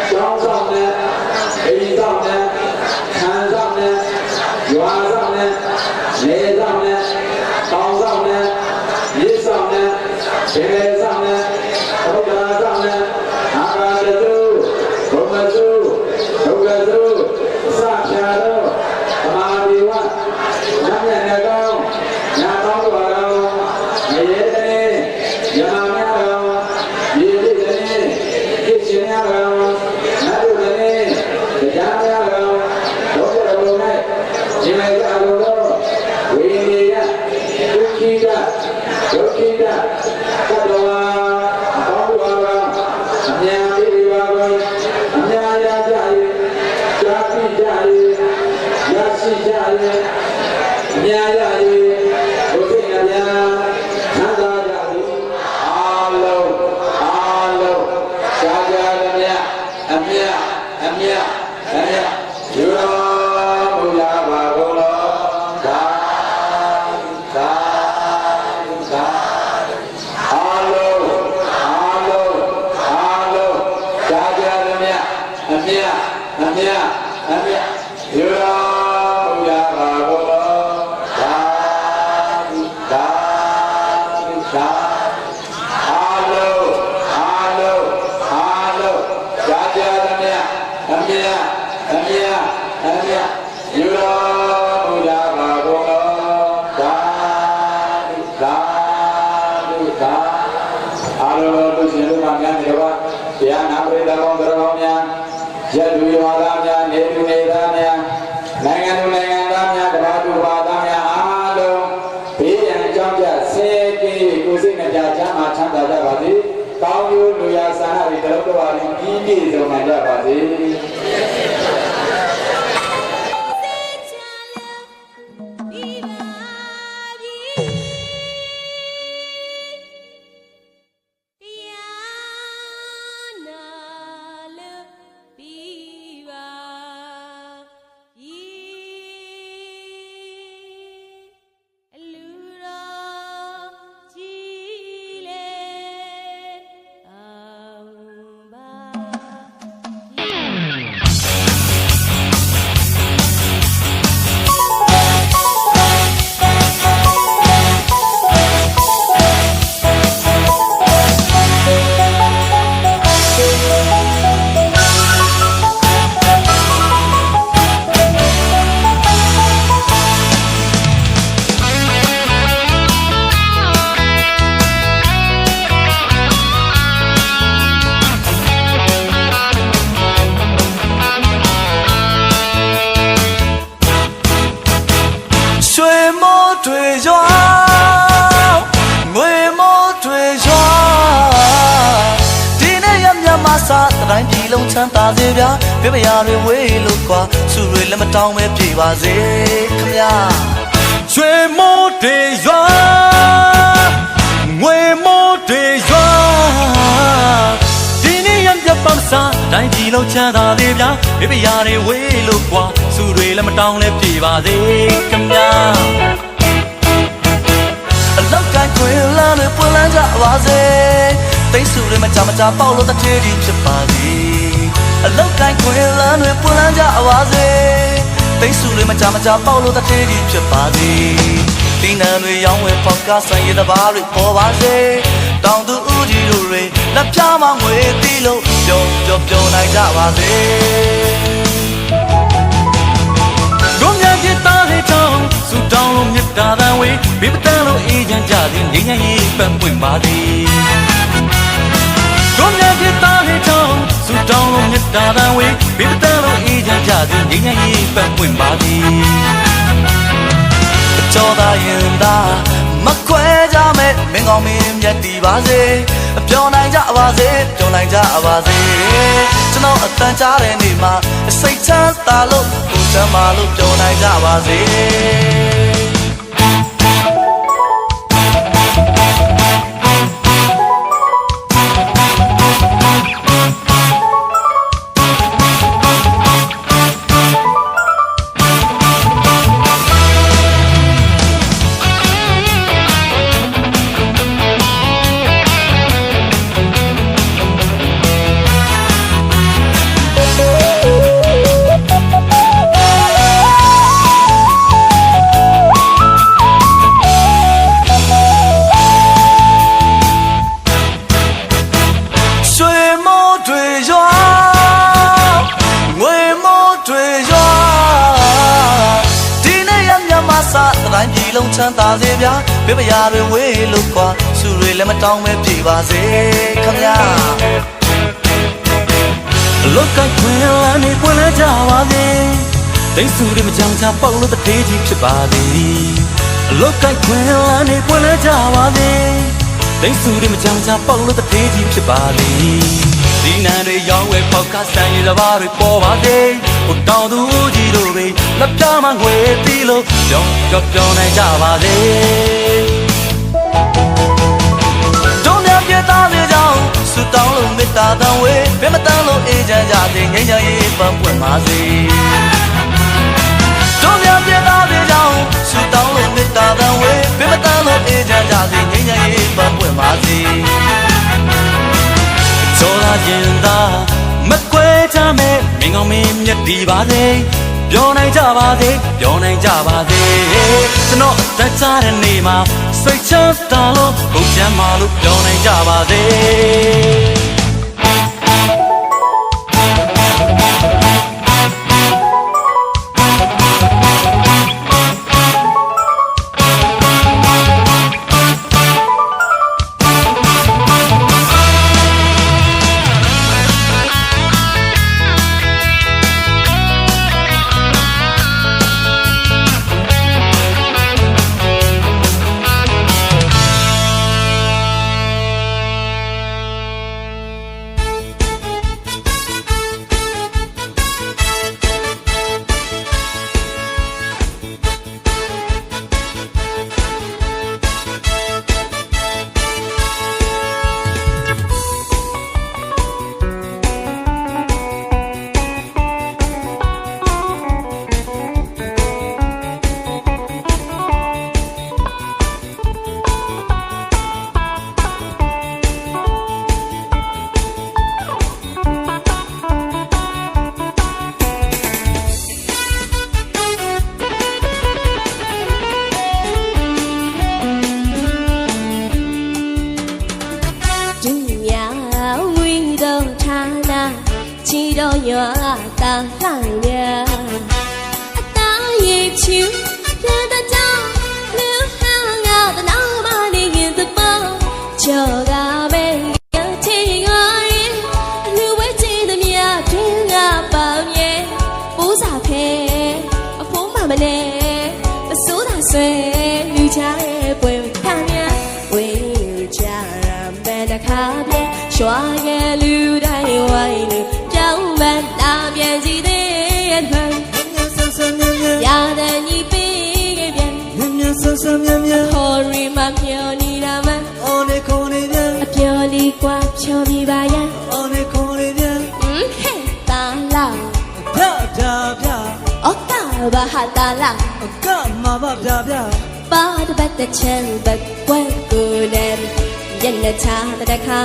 jauhnya, hidupnya, kansannya. ရွာဆောင်နဲ့နေဆောင်နဲ့တောင်ဆောင်နဲ့မြေဆောင်နဲ့ခြေဆောင်နဲ့ဘုရားဆောင်နဲ့အာကာသစုဘုမစုဒုက္ခစုစဖြာတော့သမာဓိဝနတ်နဲ့ငကောင်းညာကောင်းတော်တော်ငရေတဲ့ယမများတော်ရေတိတဲ့ကိရှင်များတော်နတ်တို့တဲ့တရားများတော်ဒုက္ခတော်နဲ့ဒီမဲ့အလိုတော်ဝိနည်းယဒုက္ခိတဒုက္ခိတသတ္တဝါအပေါင်းတော်ကအမြန်ပြေပါကုန်အမြန်ရကြ၏ဇာတိကြ၏ရရှိကြ၏အမြန်ရ၏ဘုသိအမြန်သံသာကြသည်အာလုံးရှားကြသည်မြတ်အမြတ်ယူတော်မူရပါကုန်လောသာအာလုံးရှားကြသည်မြတ်အမြတ်ယူတော်မူရပါကုန်လောသာအာလုံးရှားကြသည်မြတ်အမြတ်ယူတော်မူရပါကုန်လောသာအာလုံးတို့ရှင်တို့မှများနေတော့ဘုရားနာပရိသတ်ကောင်းတော်များယက်လူရွာသားများနေ နေသူနေသားများနိုင်ငံသူနိုင်ငံသားများကဘာသူဘာသားများအားလုံးဘေးရန်အကြောင်းပြဆင်းရဲကင်း၍ကိုယ်စိတ်နှပြချမ်းသာချမ်းသာကြပါစေကောင်းကျိုးလူရဆန္ဒတွေတလုံးတော်ပါရင်ပြီးပြည့်စုံနိုင်ကြပါစေတိုင်းပြည်လုံးချမ်းသာစေဗျာပြပရာတွေဝေးလို့ကွာစုတွေလည်းမတောင်းပဲပြေပါစေခမညာရွှေမိုးတွေရွာငွေမိုးတွေရွာဒီနေ့ရပြပမစားတိုင်းပြည်လုံးချမ်းသာစေဗျာပြပရာတွေဝေးလို့ကွာစုတွေလည်းမတောင်းလည်းပြေပါစေခမညာအလောက်ကိုင်းခွေလာနဲ့ပွင့်လန်းကြပါစေသိစုတွေမကြမကြပေါက်လို့တထေးကြီးဖြစ်ပါသည်အလောက်ကိုင်းခွေလာနဲ့ပွင့်လန်းကြပါစေသိစုတွေမကြမကြပေါက်လို့တထေးကြီးဖြစ်ပါသည်ဒီနံတွေရောင်းဝယ်ပေါက်ကဆိုင်ရတဲ့ဘားတွေပေါ်ပါစေတောင်သူဦးကြီးတို့တွေလက်ပြမငွေတီးလို့ပျော်နိုင်ကြပါစေတို့မြတ်ကြီးသားလေးတောင်းစုတောင်းလို့မြတ်တာတန်ဝေးဘေးပတန်းလို့အေးချမ်းကြသည်ငြိမ်းချမ်းရေးပန်းပွင့်ပါသည်တို့မြတ်ကြီးသားလေးတောင်းစုတောင်းလို့မြတ်တာတန်ဝေးဘေးပတန်းလို့အေးချမ်းကြသည်ငြိမ်းချမ်းရေးပန်းပွင့်ပါသည်ကြောသာရင်သာမခွဲကြမဲ့မင်းကောင်းမင်းမြတ်တည်ပါစေပျော်နိုင်ကြပါစေပျော်နိုင်ကြပါစေကျွန်တော်အတန်ကြားတဲ့နေ့မှာစိတ်ချမ်းသာလို့ကိုယ်ချမ်းသာလို့ပျော်နိုင်ကြပါစေတိုင်းပြည်လုံးချမ်းသာစေဗျာပြပရာတွေဝေးလို့ကွာစုတွေလည်းမတောင်းပဲပြေပါစေခမညာလောကခွင်လာနေပွင့်လဲကြပါစေတိတ်စုတွေမကြောင်ချပေါက်လို့တထေးကြီးဖြစ်ပါသည်လောကခွင်လာနေပွင့်လဲကြပါစေတိတ်စုတွေမကြောင်ချပေါက်လို့တထေးကြီးဖြစ်ပါသည်ဒီနံတွေရောင်းဝယ်ပေါက်ကဆိုင်ရတဲ့ဘားတွေပေါ်ပါစေဟိုတောင်သူကြီးတို့တွေလက်ပြမငွေတီးလို့ပျော်နိုင်ကြပါစေတို့မြတ်ပြသားစေကြောင်းစုတောင်းလို့မေတ္တာတန်ဝေးဘယ်မတန်းလို့အေးချမ်းကြစေငြိမ်းချမ်းရေးပန်းပွင့်ပါစေတို့မြတ်ပြသားစေကြောင်းစုတောင်းလို့မေတ္တာတန်ဝေးဘယ်မတန်းလို့အေးချမ်းကြစေငြိမ်းချမ်းရေးပန်းပွင့်ပါစေကြောလာရင်သာမကွဲကြမဲ့မင်းကောင်းမင်းမြတ်တည်ပါစေပျော်နိုင်ကြပါစေပျော်နိုင်ကြပါစေကျွန်တော်အသက်ကြားတဲ့နေ့မှာစိတ်ချမ်းသာလို့ကိုယ်ချမ်းသာလို့ပျော်နိုင်ကြပါစေ ဆွဲလူချရဲ့ပွဲခါမြဝေးလူချရံဘယ်တစ်ခါပြန်ရွှာရဲ့လူတိုင်းဝိုင်းလူပြောင်းမလာပြန်ကြည့်သေးရဲ့ဖန်ရာတန်ကြီးပေးခဲ့ပြန်ခေါ်ရီမမျောနေတာမအပြော်လေးကွာဖြောပြပါရဲ့ဟဲ့တာလာအော်တာဘာဟာတာလာပါတပတ်တဲ့ချမ်းဘက်ကွယ်ကိုလည်းညနေချာတဲ့ခါ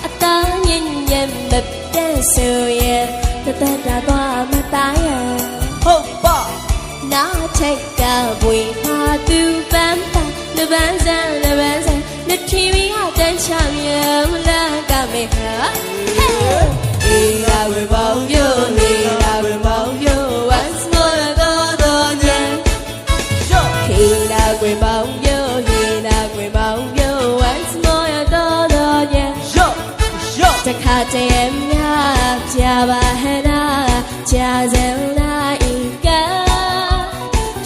အတန်းညင်ညင်မပြည့်ဆိုရဲ့တသက်တာသွားမသားရဲ့နားချက်ကဘွေဟာသူပန်းပန်းလပန်းစံလက်ထီဗီဟာတန်းချမြေလာကမေဟာအေးလာဝေပေါင်းပြိုနေလာဝေပေါင်းပြို once more တော့ညံဟေးလာဝေပေါင်းပြိုဟေးလာဝေပေါင်းပြို once more တော့ညံတခါတည်းများပြပါဟနာကြာစံလိုက်က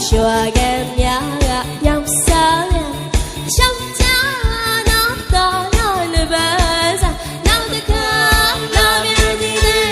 ရွှာကများကပြောင်းစားရှောင်းကြတော့လပန်းစားနောက်တစ်ခါလာပြန်ကြည့်တဲ့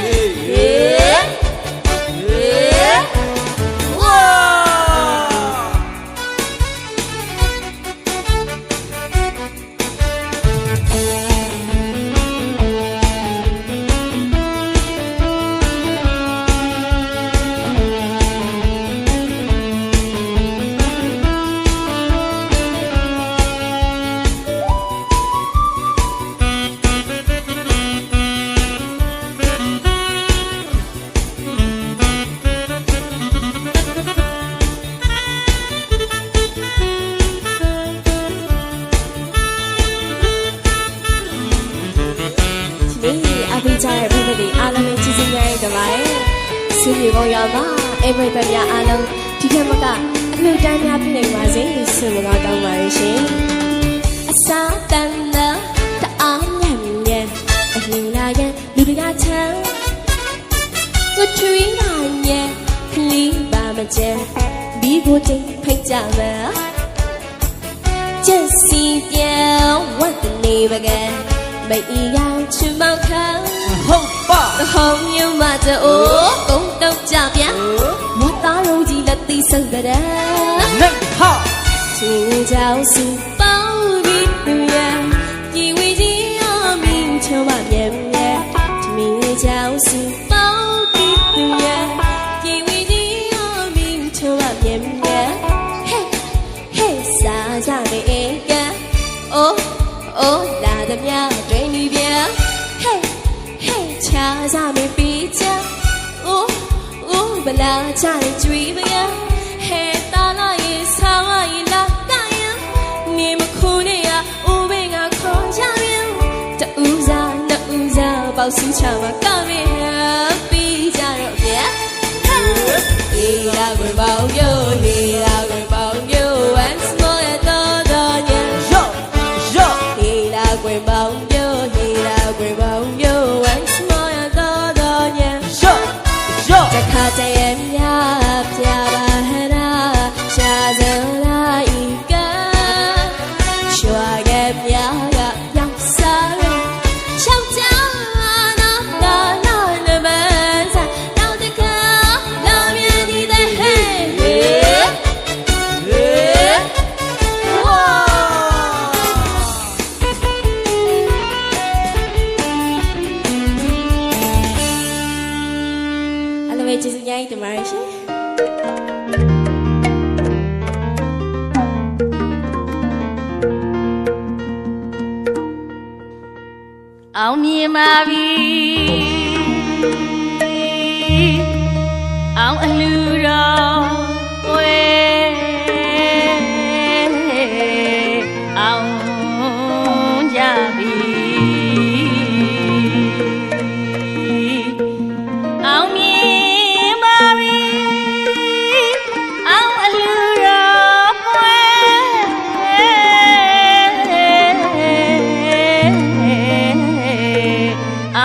ဝါဆွေးနွေးပေါ်ရမှာအဲ့ဘက်များအားလုံးဒီထက်မကအလှူဒန်းများပြည့်နေပါစေလို့ဆုမတောင်းပါရရှင်အစာတန်လာတအားညံ့ညံ့အလှူလာရဲ့လူတကားချမ်းဝတ်ထွေးလာရဲ့ခလီပါမကျန်ဒီကိုတိတ်ဖိတ်ကြမယ်ကျစီပြောင်းဝတ်နေပါက没一样去冒看，的红油马着哦，公道加边，我打肉鸡了地上的人，青椒是包的对呀，因为只要明秋把面面，青椒是包的对呀，因为只要明秋把面面，嘿嘿傻傻的一个，哦。哦，拉得苗对你边，嘿嘿，恰恰没比较，哦哦，不拉恰的追不呀，嘿，打那一场啊一拉大呀，你们哭的呀，无边啊靠下面，这乌鸦保守场啊干咩呀，比较肉边，你那个朋友，你那个朋友，once more 呀多多年。quê bao nhiêu thì là quê bao nhiêu once more多年这卡在em呀呀吧那下着那一个说em呀呀要杀人想家那的本色到底可那边你的嘿哇ကျေးဇူးများတင်ပါတယ်ရှင်အောင်မြင်ပါပြီအောင်အလူတော်ဝဲအောင်ကြပြီအောင်မြင်အ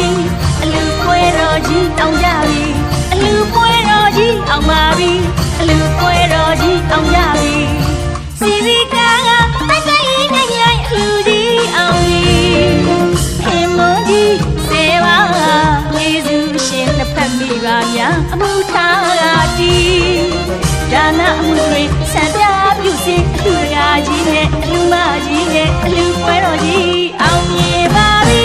ပြီအလူပွဲတော်ကြီးအောင်ကြပြီအလူပွဲတော်ကြီးအောင်ပါပြီအလူပွဲတော်ကြီးအောင်ကြပြီစီစီကားကတိုက်တိုက်နိုင်နိုင်အလူကြီးအောင်ပြီခင်မွန်ကြီးစေပါယေစုရှင်နှစ်ဖက်မိပါများအမှုထားကတီးဒါနအမှုတွေဆံပြပြုစေအလူတကာကြီးနဲ့အလူမကြီးနဲ့အလူပွဲတော်ကြီးအောင်မြင်ပါပြီ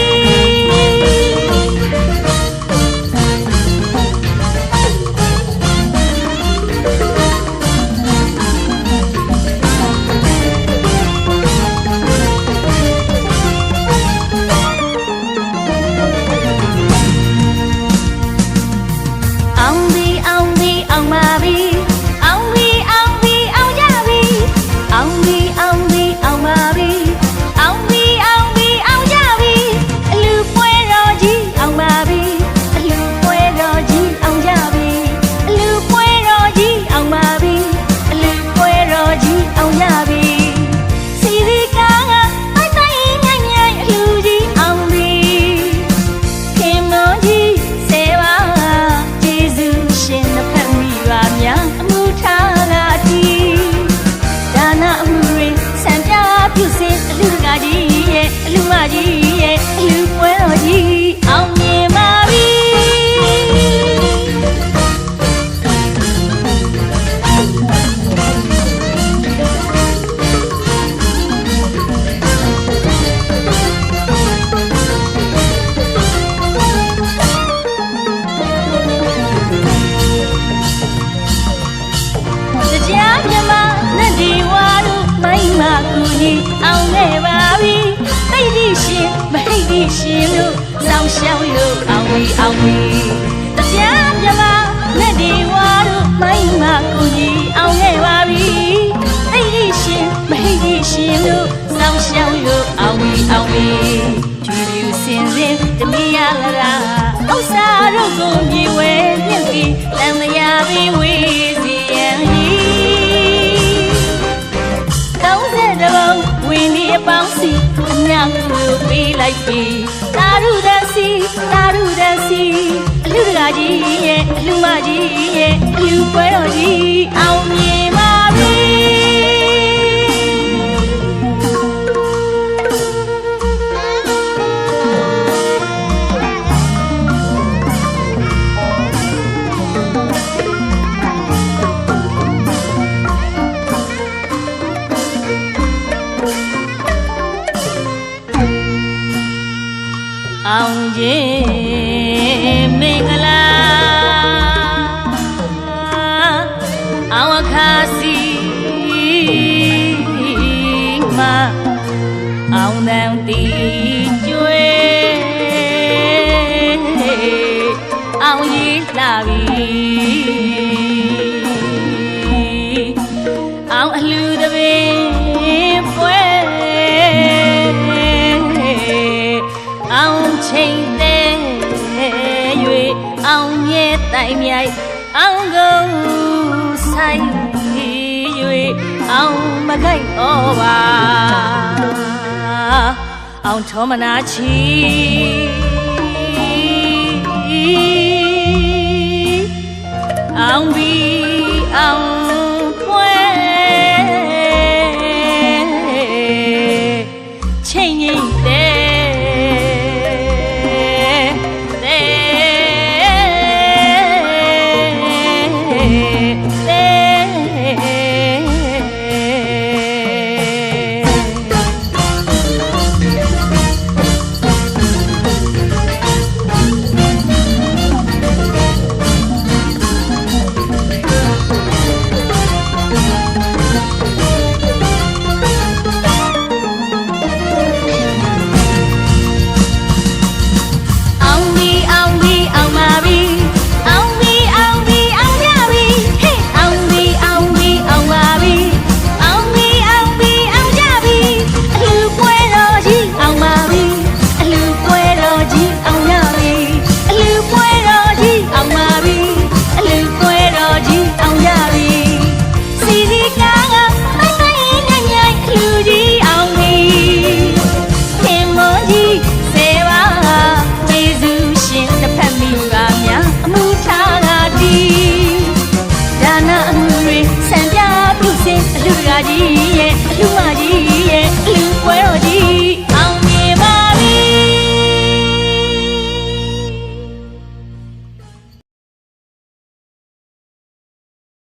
အောင်ခဲ့ပါပြီတိတ်တိရှင်မဟိတ်တိရှင်လို့စောင်းရှောင်းလို့အောင်ပြီအောင်ပြီတရားမြမနဲ့ဒီဝါတို့မိုင်းမကိုကြီးအောင်ခဲ့ပါပြီတိတ်တိရှင်မဟိတ်တိရှင်လို့စောင်းရှောင်းလို့အောင်ပြီအောင်ပြီဖြူဖြူစင်စင်တမီးရလာဥစ္စာတို့ကိုမြေဝဲမြင့်ပြီးတန်မယာပြီးဝေးစီရန်ကြီးကောင်းတဲ့တဘုံဝင်းဒီအပေါင်းစီအမြောက်ကိုပေးလိုက်ပြီတာရုဒစီတာရုဒစီအလူတကာကြီးရဲ့အလူမကြီးရဲ့အလူပွဲတော်ကြီးအောင်မြင်ပါပြီအောင်ခြင်းမင်္ဂလာအောင်အခါစီမအောင်တန်တီကျွေအောင်ရည်လာပြီအောင်အလှတပင်ပွဲအောင်ချိန်တဲ့၍အောင်မြဲတိုင်မြိုက်အောင်ကုန်ဆိုင်၍အောင်မကိုက်ဩပါအောင်ထောမနာချီအောင်ပြီအောင်ပွဲချိန်ငိမ့်တဲ့ ကြီးရဲ့လူ